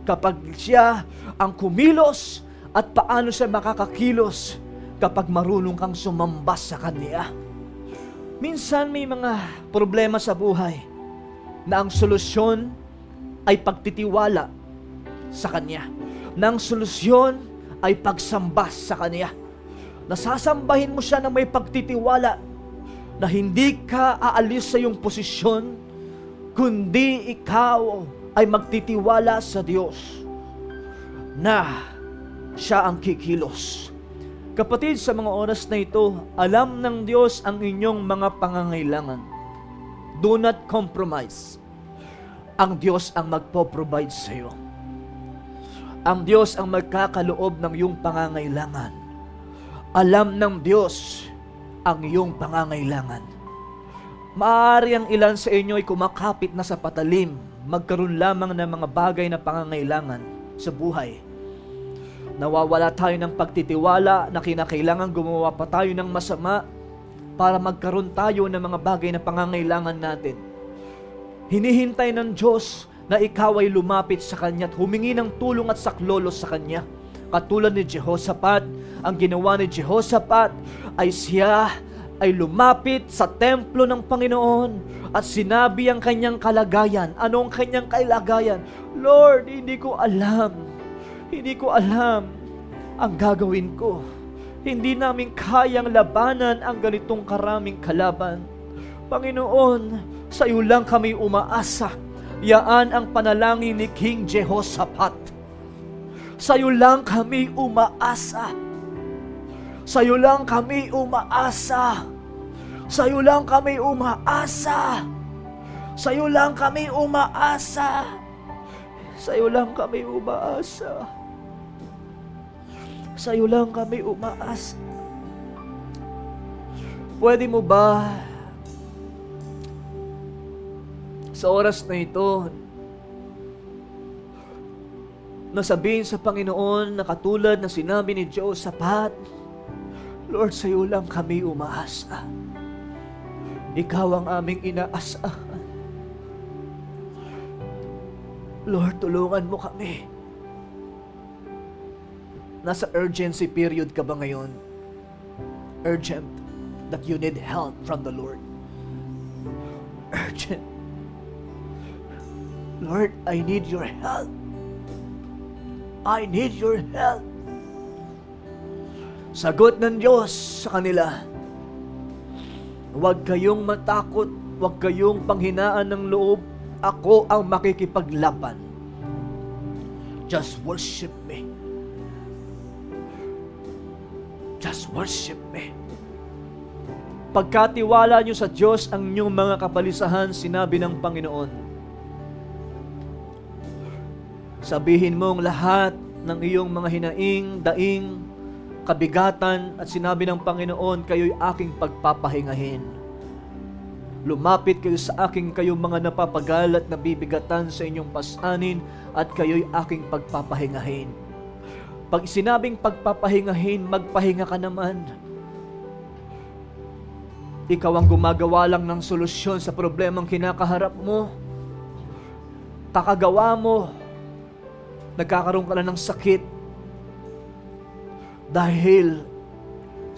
kapag siya ang kumilos at paano siya makakakilos kapag marunong kang sumambas sa Kanya. Minsan may mga problema sa buhay na ang solusyon ay pagtitiwala sa Kanya. Nang solusyon ay pagsamba sa Kanya. Nasasambahin mo siya na may pagtitiwala na hindi ka aalis sa iyong posisyon, kundi ikaw ay magtitiwala sa Diyos na siya ang kikilos. Kapatid, sa mga oras na ito, alam ng Diyos ang inyong mga pangangailangan. Do not compromise. Ang Diyos ang magpo-provide sa iyo. Ang Diyos ang magkakaloob ng iyong pangangailangan. Alam ng Diyos ang iyong pangangailangan. Maaari ang ilan sa inyo ay kumakapit na sa patalim, magkaroon lamang ng mga bagay na pangangailangan sa buhay. Nawawala tayo ng pagtitiwala na kinakailangan gumawa pa tayo ng masama para magkaroon tayo ng mga bagay na pangangailangan natin. Hinihintay ng Diyos na ikaw ay lumapit sa Kanya at humingi ng tulong at saklolo sa Kanya. Katulad ni Jehoshaphat, ang ginawa ni Jehoshaphat ay siya ay lumapit sa templo ng Panginoon at sinabi ang kanyang kalagayan. Ano ang kanyang kalagayan? Lord, hindi ko alam ang gagawin ko. Hindi namin kayang labanan ang ganitong karaming kalaban. Panginoon, sa iyo lang kami umaasa. Yaan ang panalangin ni King Jehoshaphat. Sa iyo lang kami umaasa. Sa iyo lang kami umaasa. Sa iyo lang kami umaasa. Sa iyo lang kami umaasa. Sa iyo lang kami umaasa. Sa iyo lang kami umaasa. Pwede mo ba sa oras na ito nasabihin sa Panginoon na katulad na sinabi ni Jehoshaphat, Lord, sa iyo lang kami umaasa. Ikaw ang aming inaasahan. Lord, tulungan mo kami. Nasa urgency period ka ba ngayon? Urgent that you need help from the Lord. Urgent. Lord, I need your help. I need your help. Sagot ng Diyos sa kanila, huwag kayong matakot, huwag kayong panghinaan ng loob, ako ang makikipaglaban. Just worship me. Just worship me. Pagkatiwala nyo sa Diyos ang inyong mga kapalisahan, sinabi ng Panginoon, Sabihin mong lahat ng iyong mga hinaing, daing, kabigatan at sinabi ng Panginoon, kayo'y aking pagpapahingahin. Lumapit kayo sa aking kayong mga napapagal at nabibigatan sa inyong pasanin at kayo'y aking pagpapahingahin. Pag sinabing pagpapahingahin, magpahinga ka naman. Ikaw ang gumagawa lang ng solusyon sa problemang kinakaharap mo. Kakagawa mo, nagkakaroon ka na ng sakit dahil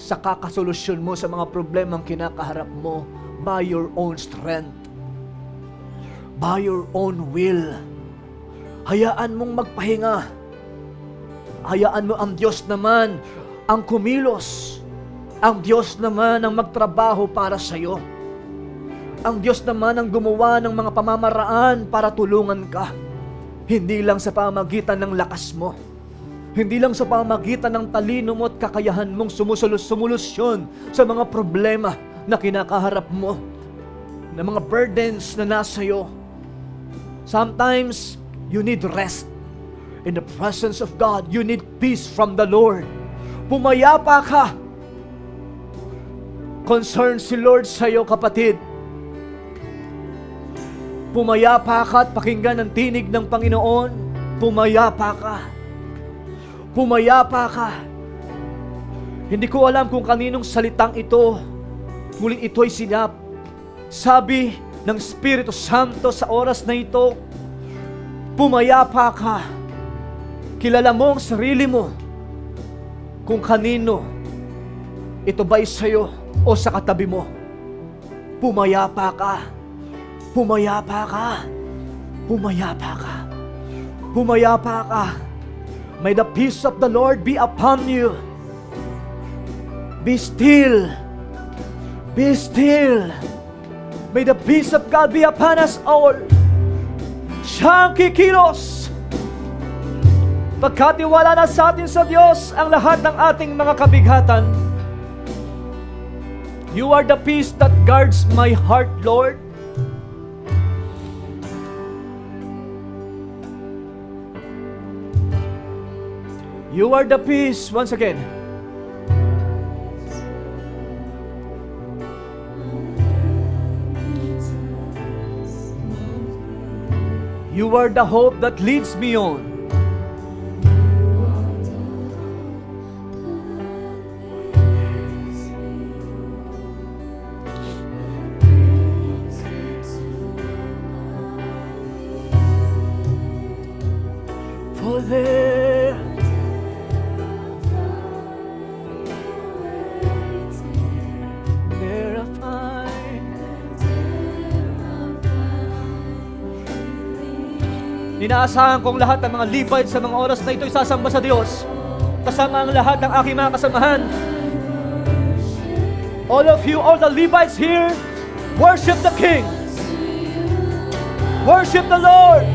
sa kakasolusyon mo sa mga problemang kinakaharap mo by your own strength, by your own will. Hayaan mong magpahinga. Hayaan mo ang Diyos naman ang kumilos. Ang Diyos naman ang magtrabaho para sa iyo. Ang Diyos naman ang gumawa ng mga pamamaraan para tulungan ka. Hindi lang sa pamamagitan ng lakas mo. Hindi lang sa pamamagitan ng talino mo at kakayahan mong sumusolusyon sa mga problema na kinakaharap mo, na mga burdens na nasa iyo. Sometimes, you need rest in the presence of God. You need peace from the Lord. Pumayapa ka. Concern si Lord sa iyo, kapatid. Pumayapa ka at pakinggan ang tinig ng Panginoon. Pumayapa ka. Pumayapa ka. Hindi ko alam kung kaninong salitang ito, ngunit ito'y sabi ng Espiritu Santo sa oras na ito. Pumayapa ka. Kilala mo ang sarili mo kung kanino ito ba'y sa'yo o sa katabi mo. Pumayapa ka. Pumayapa ka. Pumayapa ka. Pumayapa ka. May the peace of the Lord be upon you. Be still. Be still. May the peace of God be upon us all. Siyang kikilos. Pagkatiwala na sa atin sa Diyos ang lahat ng ating mga kabigatan. You are the peace that guards my heart, Lord. You are the peace, once again. You are the hope that leads me on. For there I find. Inaasahan kong lahat ng mga Levites sa mga oras na ito ay sasamba sa Diyos. Kasama ang lahat ng aking mga kasamahan. All of you, all the Levites here, worship the King. Worship the Lord.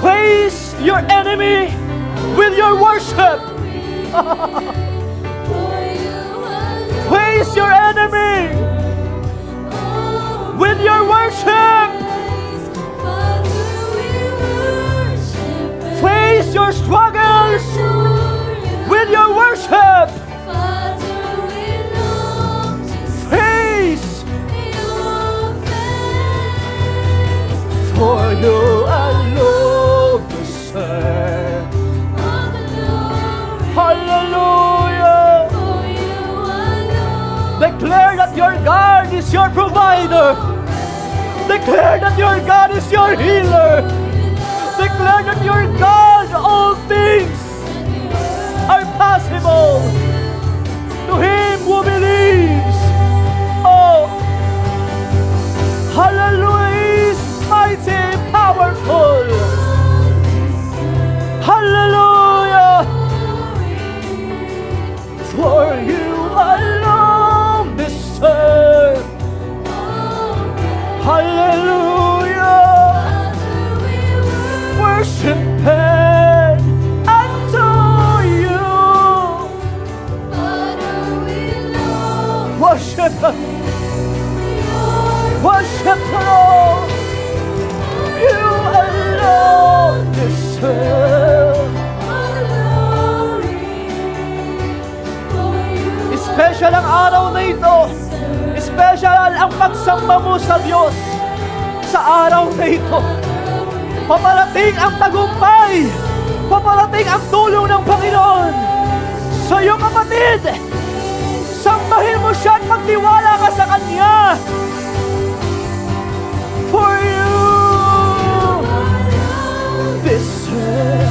Praise your enemy with your worship. Praise your enemy with your worship. Praise your struggles with your worship. Praise for you alone deserve. Hallelujah. Declare that your God is your provider. Declare that your God is your healer. Declare that your God, all things are possible to him who believes. Oh, hallelujah, is mighty, powerful. Hallelujah. For you alone deserve. Hallelujah. Worship him. pagsamba mo sa Diyos sa araw na ito. Paparating ang tagumpay, paparating ang tulong ng Panginoon sa iyong kapatid. Sambahin mo siya at magtiwala ka sa Kanya. For you deserve.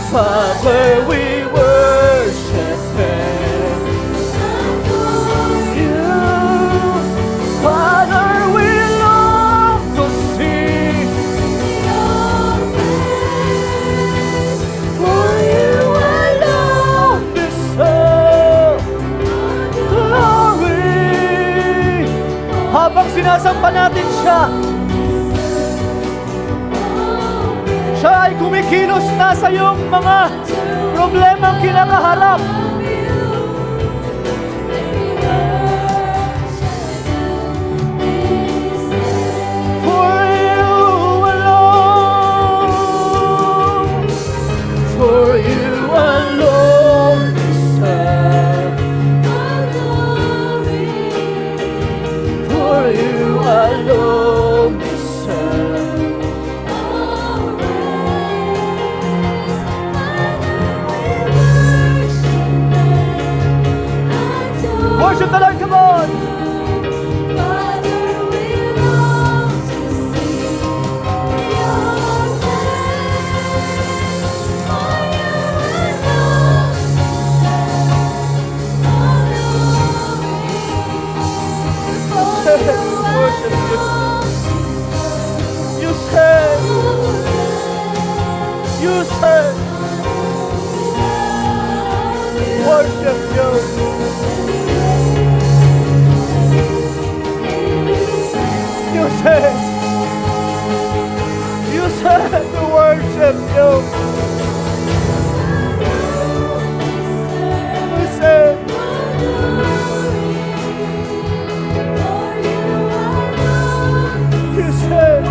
Father, we worship you. Father, we long to see. For you alone deserve glory. Habang sinasamba natin siya, siya ay kumikilos na sa iyong mga problemang kinakaharap. For you alone, for you alone deserve. For you alone deserve. Worship the Lord, come on! Worship you. You said, worship you. You said to worship you. You said, you said,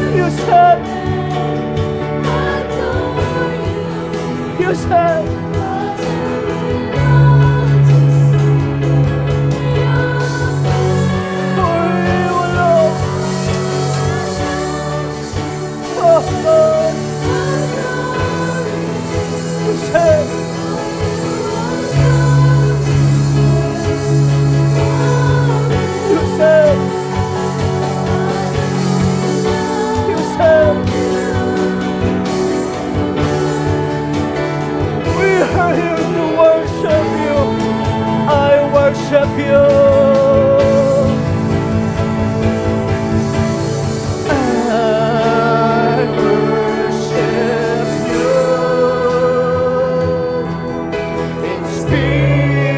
you said, you said. Worship you. I worship you in spirit.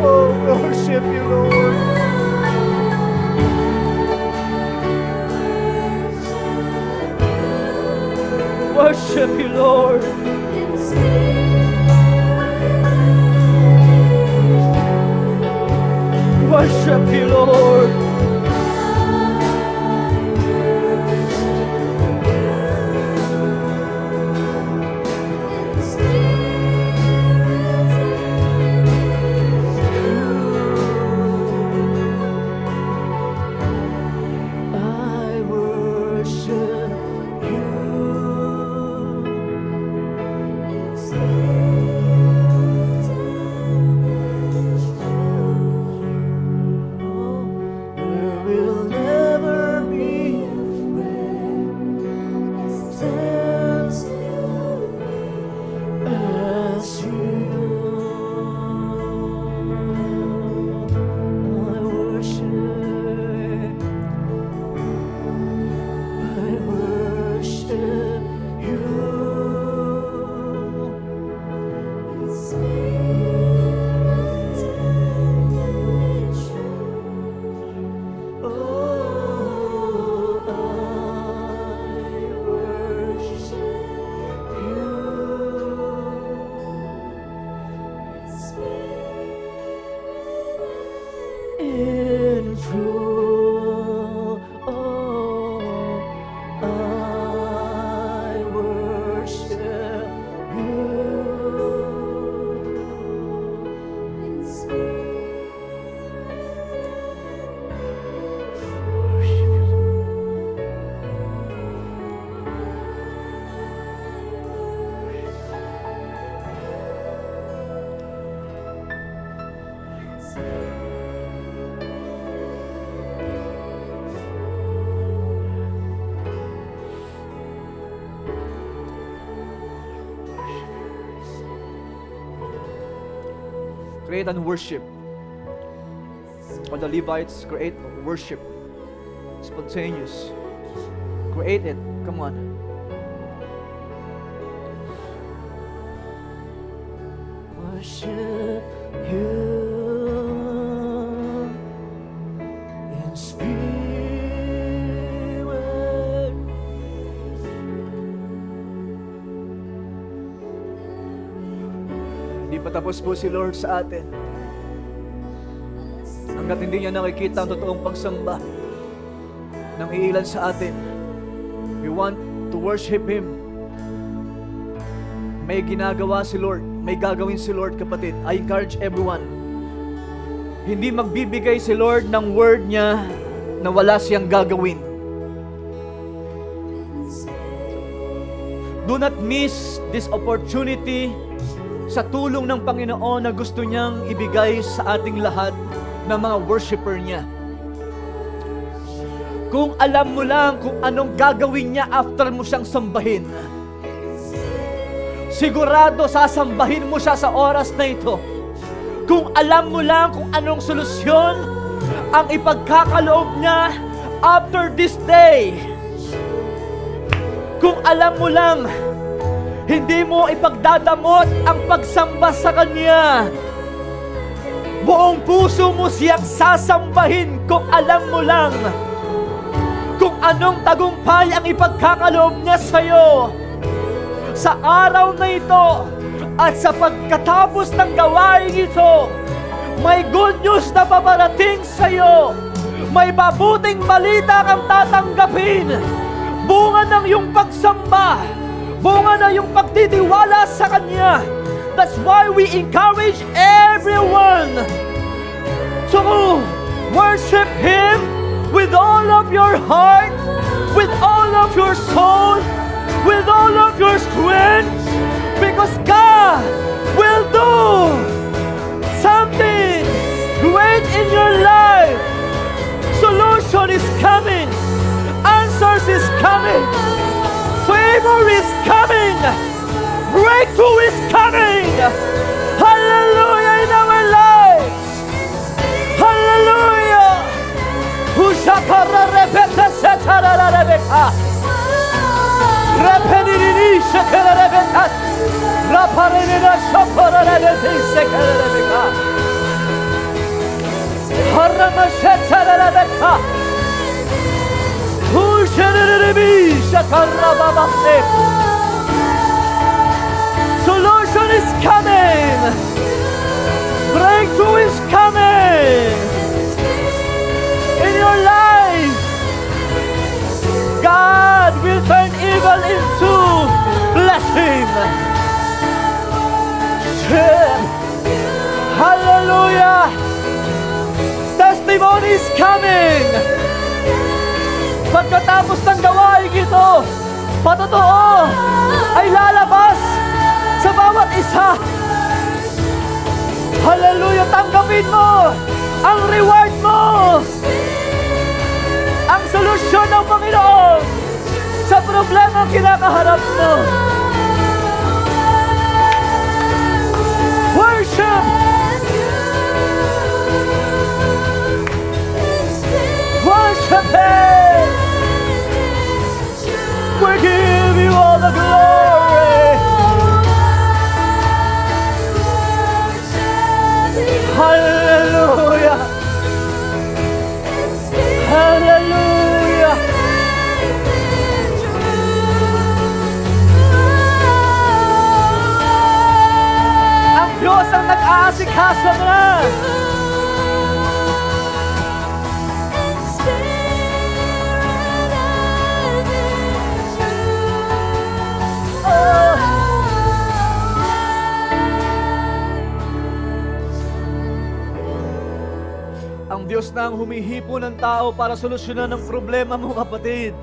Oh, worship you, Lord. Worship you, Lord. Worship you, Lord. I worship you. create and worship. Or the Levites, create worship. Spontaneous. Create it. Come on. Worship you in spirit. Hindi pa tapos po si Lord sa atin. Hanggat hindi niya nakikita ang totoong pagsamba ng iilan sa atin. We want to worship Him. May ginagawa si Lord. May gagawin si Lord, kapatid. I encourage everyone. Hindi magbibigay si Lord ng word niya na wala siyang gagawin. Do not miss this opportunity sa tulong ng Panginoon na gusto niyang ibigay sa ating lahat na mga worshiper niya. Kung alam mo lang kung anong gagawin niya after mo siyang sambahin, sigurado sasambahin mo siya sa oras na ito. Kung alam mo lang kung anong solusyon ang ipagkakaloob niya after this day, kung alam mo lang, hindi mo ipagdadamot ang pagsamba sa Kanya, buong puso mo siyang sasambahin kung alam mo lang kung anong tagumpay ang ipagkakaloob niya sa iyo sa araw na ito. At sa pagkatapos ng gawain ito, may good news na paparating sa iyo. May mabuting balita kang tatanggapin. Bunga ng iyong pagsamba, bunga ng iyong pagtitiwala sa Kanya. That's why we encourage everyone to worship Him with all of your heart, with all of your soul, with all of your strength, because God will do something great in your life. Solution is coming. Answers is coming. Favor is coming. Breakthrough is coming. Hallelujah in our lives. Hallelujah. Hushakara repete setara rebeka. Repenini shakara rebeka. Raparenina shakara rebeka sekara rebeka. Harama setara rebeka. Husharerebi shakara babase. Solution is coming. Breakthrough is coming in your life. God will turn evil into blessing. Hallelujah. Testimony is coming. Pagkatapos ng gawain ito, patotoo ay lalabas sa bawat isa. Hallelujah! Tanggapin mo ang reward mo, ang solusyon ng Panginoon sa problema ang kinakaharap mo. Worship! Worship Him! We give you all the glory! Hallelujah! Hallelujah! Ang Diyos ang nag-aasikaso na! Ang Diyos na ang humihipo ng tao para solusyonan ang problema mo, kapatid.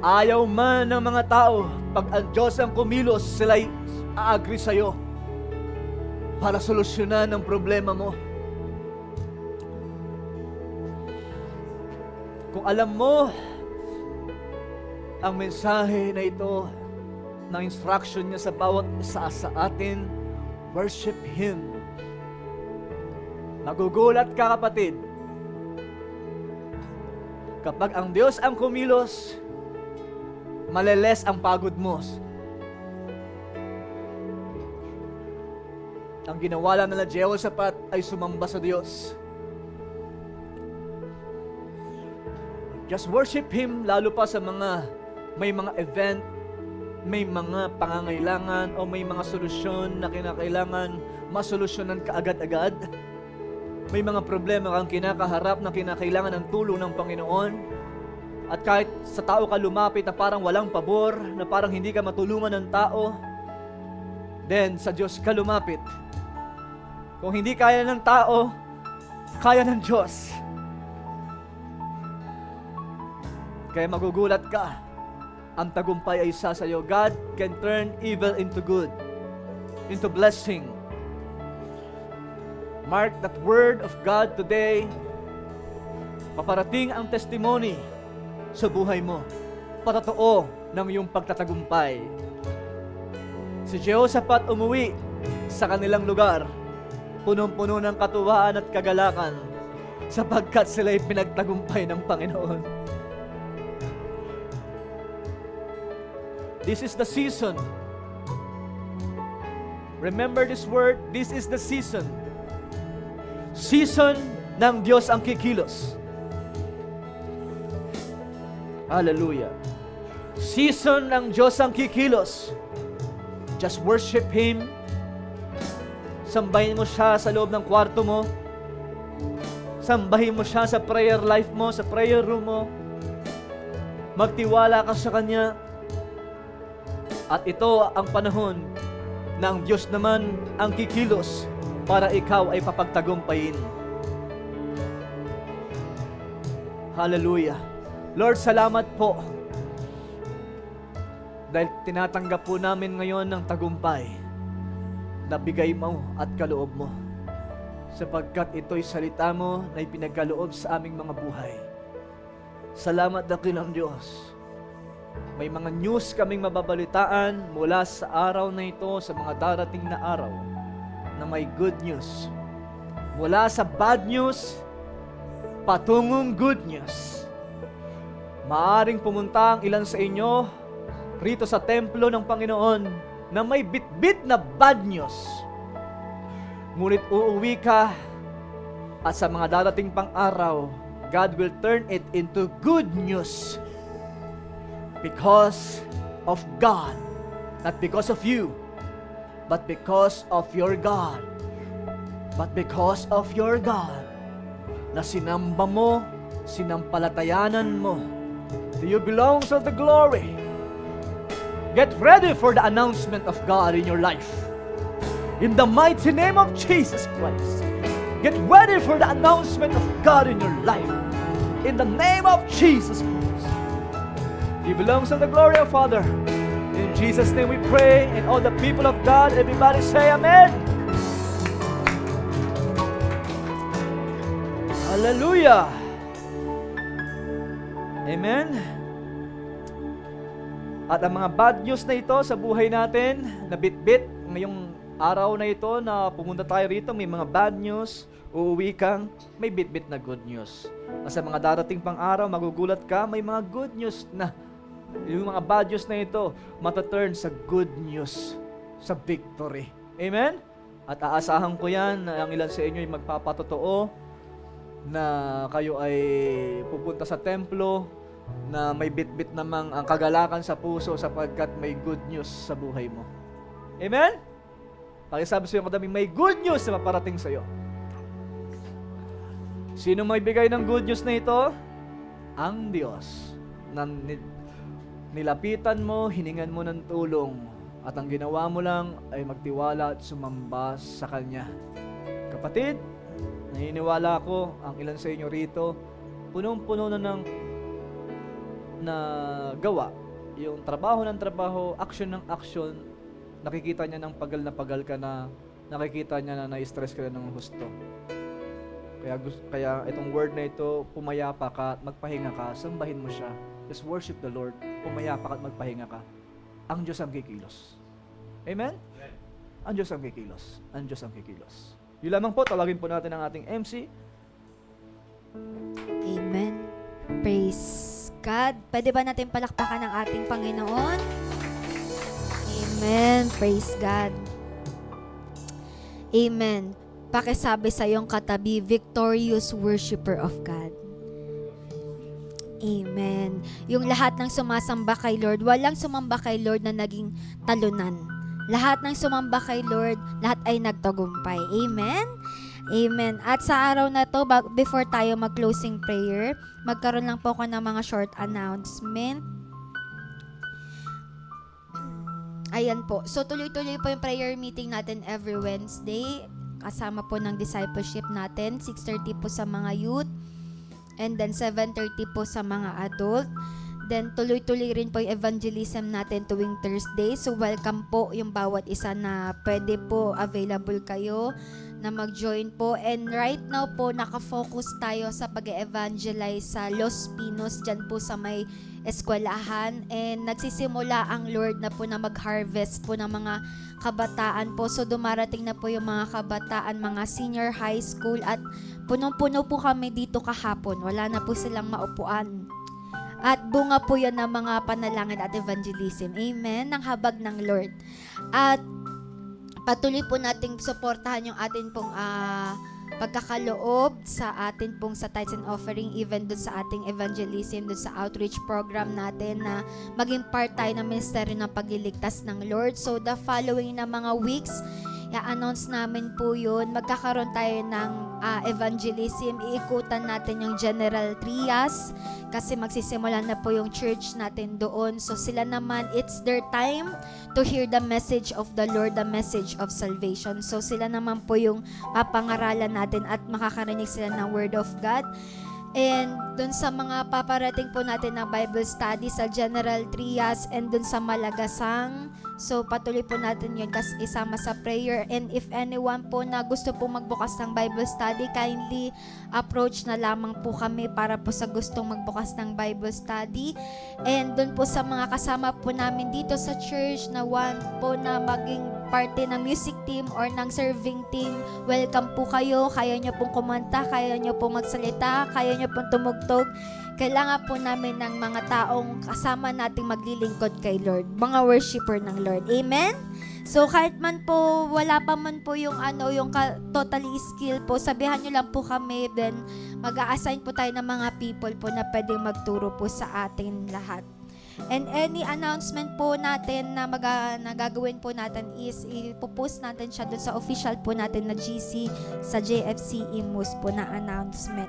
Ayaw man ng mga tao, pag ang Diyos ang kumilos, sila'y a-agree sa'yo para solusyonan ang problema mo. Kung alam mo ang mensahe na ito, ng instruction niya sa bawat isa sa atin, Worship Him. Magugulat ka, kapatid, kapag ang Diyos ang kumilos, maleles ang pagod mo. Ang ginawa lang nila Jehoshaphat ay sumamba sa Diyos. Just worship Him, lalo pa sa may mga event, may mga pangangailangan o may mga solusyon na kinakailangan masolusyonan kaagad-agad. May mga problema kang kinakaharap na kinakailangan ng tulong ng Panginoon. At kahit sa tao ka lumapit na parang walang pabor, na parang hindi ka matulungan ng tao, then sa Diyos ka lumapit. Kung hindi kaya ng tao, kaya ng Diyos. Kaya magugulat ka. Ang tagumpay ay isa sa iyo. God can turn evil into good, into blessing. Mark that word of God today. Paparating ang testimony sa buhay mo. Patotoo ng iyong pagtatagumpay. Si Jehoshaphat umuwi sa kanilang lugar, punong-puno ng katuwaan at kagalakan, sapagkat sila'y pinagtagumpay ng Panginoon. This is the season. Remember this word, this is the season. Season ng Diyos ang kikilos. Hallelujah. Season ng Diyos ang kikilos. Just worship Him. Sambahin mo siya sa loob ng kwarto mo. Sambahin mo siya sa prayer life mo, sa prayer room mo. Magtiwala ka sa Kanya. At ito ang panahon na ang Diyos naman ang kikilos para ikaw ay papagtagumpayin. Hallelujah. Lord, salamat po. Dahil tinatanggap po namin ngayon ng tagumpay na bigay mo at kaloob mo. Sapagkat ito'y salita mo na ipinagkaloob sa aming mga buhay. Salamat dakilang Diyos. May mga news kaming mababalitaan mula sa araw na ito, sa mga darating na araw, na may good news. Mula sa bad news, patungong good news. Maaring pumunta ang ilan sa inyo rito sa templo ng Panginoon na may bitbit na bad news. Ngunit uuwi ka at sa mga darating pang araw, God will turn it into good news. Because of God, not because of you, but because of your God. But because of your God, na sinamba mo, sinampalatayanan mo, to you belongs all the glory. Get ready for the announcement of God in your life. In the mighty name of Jesus Christ. Get ready for the announcement of God in your life. In the name of Jesus Christ. He belongs to the glory of Father. In Jesus' name we pray, and all the people of God, everybody say Amen. Hallelujah. Amen. At ang mga bad news na ito sa buhay natin, na bit-bit, ngayong araw na ito na pumunta tayo rito, may mga bad news, uuwi kang may bit-bit na good news. At sa mga darating pang araw, magugulat ka, may mga good news na yung mga bad news na ito, mataturn sa good news, sa victory. Amen? At aasahan ko yan na ang ilan sa inyo ay magpapatotoo na kayo ay pupunta sa templo na may bit-bit namang ang kagalakan sa puso sapagkat may good news sa buhay mo. Amen? Pakisabi sa iyo kadaming may good news na maparating sa iyo. Sino may bigay ng good news na ito? Ang Diyos. Nilapitan mo, hiningan mo ng tulong, at ang ginawa mo lang ay magtiwala at sumamba sa Kanya. Kapatid, naniniwala ako ang ilan sa inyo rito, punong-puno na gawa. Yung trabaho ng trabaho, action ng action, nakikita niya ng pagal na pagal ka na, nakikita niya na na-stress ka na ng husto. Kaya itong word na ito, pumayapa ka at magpahinga ka, sambahin mo siya. Just worship the Lord. Pumayapa ka at magpahinga ka. Ang Diyos ang kikilos. Amen? ang Diyos ang kikilos. Ang Diyos ang kikilos. Yun lamang po, tawagin po natin ang ating MC. Amen. Praise God. Pwede ba natin palakpakan ang ating Panginoon? Amen. Praise God. Amen. Pakisabi sa iyong katabi, victorious worshiper of God. Amen. Yung lahat ng sumasamba kay Lord, walang sumamba kay Lord na naging talunan. Lahat ng sumamba kay Lord, lahat ay nagtagumpay. Amen? Amen. At sa araw na to, before tayo mag-closing prayer, magkaroon lang po ako ng mga short announcement. Ayan po. So, tuloy-tuloy po yung prayer meeting natin every Wednesday. Kasama po ng discipleship natin. 6:30 po sa mga youth. And then 7:30 po sa mga adult. Then tuloy-tuloy rin po yung evangelism natin tuwing Thursday. So welcome po yung bawat isa na pwede po, available kayo na mag-join po. And right now po, nakafocus tayo sa pag-evangelize sa Los Pinos, dyan po sa may eskwelahan. And nagsisimula ang Lord na po na mag-harvest po ng mga kabataan po. So dumarating na po yung mga kabataan, mga senior high school, at punong-puno po kami dito kahapon. Wala na po silang maupuan. At bunga po yan ng mga panalangin at evangelism. Amen? Ng habag ng Lord. At patuloy po nating suportahan yung atin pong pagkakaloob sa atin pong sa tithes and offering, even dun sa ating evangelism, dun sa outreach program natin, na maging part tayo ng ministeryo ng pagliligtas ng Lord. So the following na mga weeks, i-announce namin po yun. Magkakaroon tayo ng evangelism. Iikutan natin yung General Trias kasi magsisimula na po yung church natin doon. So sila naman, it's their time to hear the message of the Lord, the message of salvation. So sila naman po yung papangaralan natin at makakarinig sila ng Word of God. And dun sa mga paparating po natin na Bible study sa General Trias and dun sa Malagasang, so patuloy po natin yun kasi isama sa prayer. And if anyone po na gusto po magbukas ng Bible study, kindly approach na lamang po kami para po sa gustong magbukas ng Bible study. And dun po sa mga kasama po namin dito sa church na want po na maging parte ng music team or ng serving team, welcome po kayo. Kaya nyo pong kumanta, kaya nyo pong magsalita, kaya nyo pong tumugtog. Kailangan po namin ng mga taong kasama nating maglilingkod kay Lord, mga worshiper ng Lord. Amen? So kahit man po, wala pa man po yung totally skill po, sabihan nyo lang po kami, then mag-a-assign po tayo ng mga people po na pwedeng magturo po sa atin lahat. And any announcement po natin na gagawin po natin is ipopost natin siya doon sa official po natin na GC sa JFC Imus po na announcement.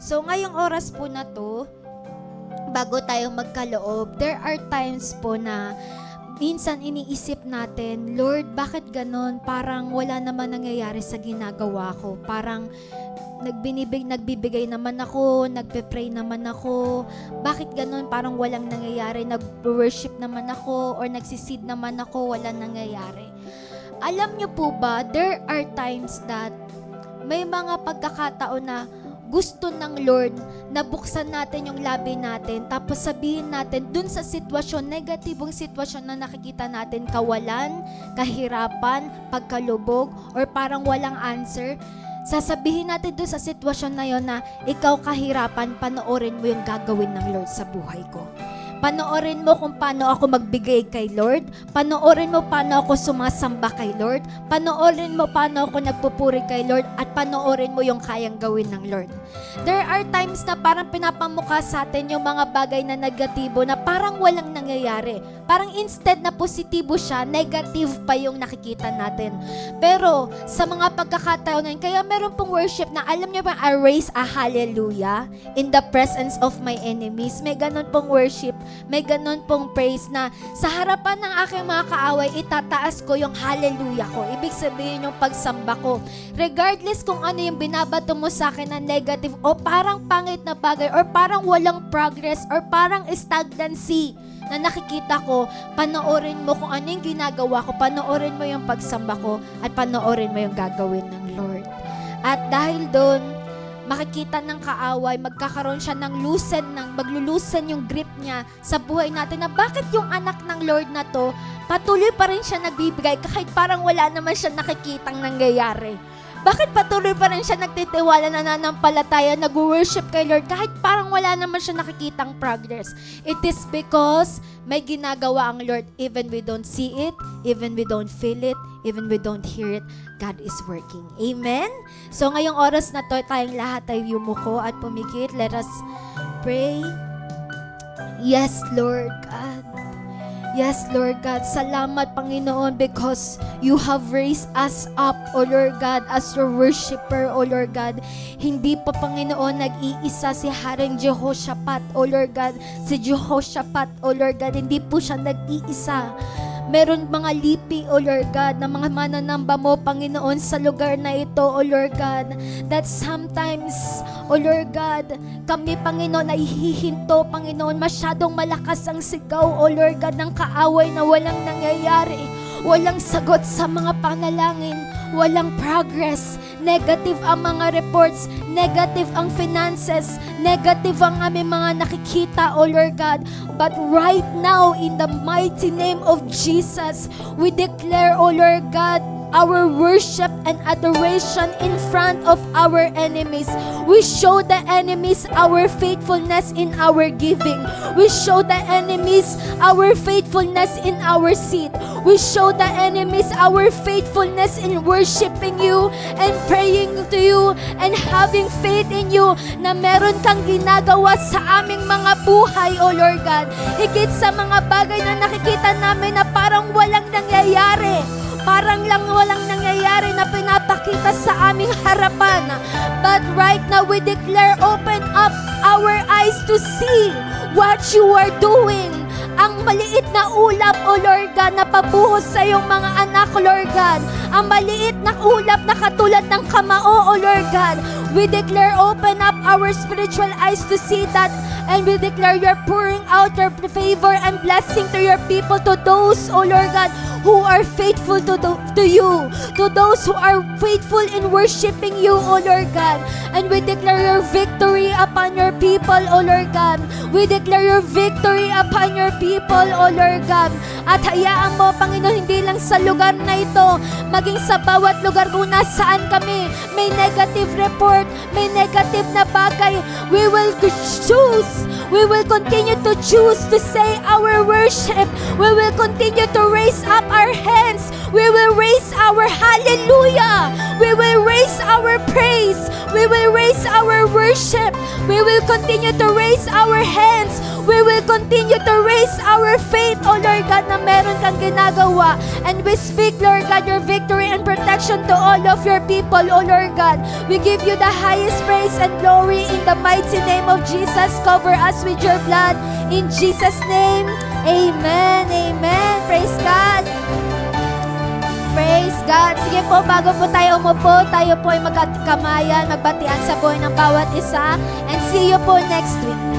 So ngayong oras po na to, bago tayo magkaloob, there are times po na minsan iniisip natin, Lord, bakit ganon? Parang wala naman nangyayari sa ginagawa ko. Parang nagbibigay naman ako, nagpe-pray naman ako. Bakit ganon? Parang walang nangyayari. Nag-worship naman ako or nagsisid naman ako, walang nangyayari. Alam niyo po ba, there are times that may mga pagkakataon na gusto ng Lord na buksan natin yung labi natin, tapos sabihin natin dun sa sitwasyon, negatibong sitwasyon na nakikita natin, kawalan, kahirapan, pagkalubog, or parang walang answer, sasabihin natin dun sa sitwasyon na yon na ikaw kahirapan, panoorin mo yung gagawin ng Lord sa buhay ko. Panoorin mo kung paano ako magbigay kay Lord. Panoorin mo paano ako sumasamba kay Lord. Panoorin mo paano ako nagpupuri kay Lord. At panoorin mo yung kayang gawin ng Lord. There are times na parang pinapamukha sa atin yung mga bagay na negatibo na parang walang nangyayari. Parang instead na positibo siya, negative pa yung nakikita natin. Pero sa mga pagkakataon na yun, kaya meron pong worship na alam niyo ba, I raise a hallelujah in the presence of my enemies. May ganun pong worship. May ganun pong praise na sa harapan ng aking mga kaaway, itataas ko yung hallelujah ko. Ibig sabihin yung pagsamba ko. Regardless kung ano yung binabato mo sa akin na negative o parang pangit na bagay or parang walang progress or parang stagnancy na nakikita ko, panoorin mo kung ano yung ginagawa ko, panoorin mo yung pagsamba ko at panoorin mo yung gagawin ng Lord. At dahil doon, makikita ng kaaway, magkakaroon siya ng maglulusen yung grip niya sa buhay natin na bakit yung anak ng Lord na to, patuloy pa rin siya nagbibigay kahit parang wala naman siya nakikitang nangyayari. Bakit patuloy pa rin siya nagtitiwala, nananampalataya, nag-worship kay Lord kahit parang wala naman siya nakikitang progress? It is because may ginagawa ang Lord even we don't see it, even we don't feel it, even we don't hear it. God is working. Amen? So ngayong oras na to, tayong lahat ay yumuko at pumikit. Let us pray. Yes, Lord God. Yes, Lord God. Salamat, Panginoon, because you have raised us up, O Lord God, as your worshiper, O Lord God. Hindi pa, Panginoon, nag-iisa si Haring Jehoshaphat, O Lord God. Si Jehoshaphat, O Lord God, hindi po siya nag-iisa. Meron mga lipi, O Lord God, na mga mananamba mo, Panginoon, sa lugar na ito, O Lord God, that sometimes, O Lord God, kami, Panginoon, ay hihinto, Panginoon, masyadong malakas ang sigaw, O Lord God, ng kaaway na walang nangyayari, walang sagot sa mga panalangin, walang progress, negative ang mga reports, negative ang finances, negative ang aming mga nakikita, O Lord God. But right now, in the mighty name of Jesus, we declare, O Lord God, our worship and adoration in front of our enemies. We show the enemies our faithfulness in our giving. We show the enemies our faithfulness in our seed. We show the enemies our faithfulness in worshiping you and praying to you and having faith in you na meron kang ginagawa sa aming mga buhay, O Lord God. Higit sa mga bagay na nakikita namin na parang walang nangyayari. Parang lang walang nangyayari na pinapakita sa aming harapan. But right now, we declare, open up our eyes to see what you are doing. Ang maliit na ulap, O Lord God, na pabuhos sa iyong mga anak, Lord God. Ang maliit na ulap na katulad ng kamao, O Lord God. We declare, open up our spiritual eyes to see that, and we declare you're pouring out your favor and blessing to your people, to those, O Lord God, who are faithful to you, to those who are faithful in worshiping you, O Lord God. And we declare your victory upon your people, O Lord God. We declare your victory upon your people, O Lord God. At hayaan mo, Panginoon, hindi lang sa lugar na ito, maging sa bawat lugar kung nasaan kami, may negative report, may negative na bagay, we will choose. We will continue to choose to say our worship. We will continue to raise up our hands. We will raise our hallelujah. We will raise our praise. We will raise our worship. We will continue to raise our hands. We will continue to raise our faith, O Lord God, na meron kang ginagawa. And we speak, Lord God, your victory and protection to all of your people, O Lord God. We give you the highest praise and glory in the mighty name of Jesus. Cover us with your blood. In Jesus' name, amen, amen. Praise God. Praise God. Sige po, bago po tayo umupo, tayo po ay magkamayan, magbatian sa buhay ng bawat isa. And see you po next week.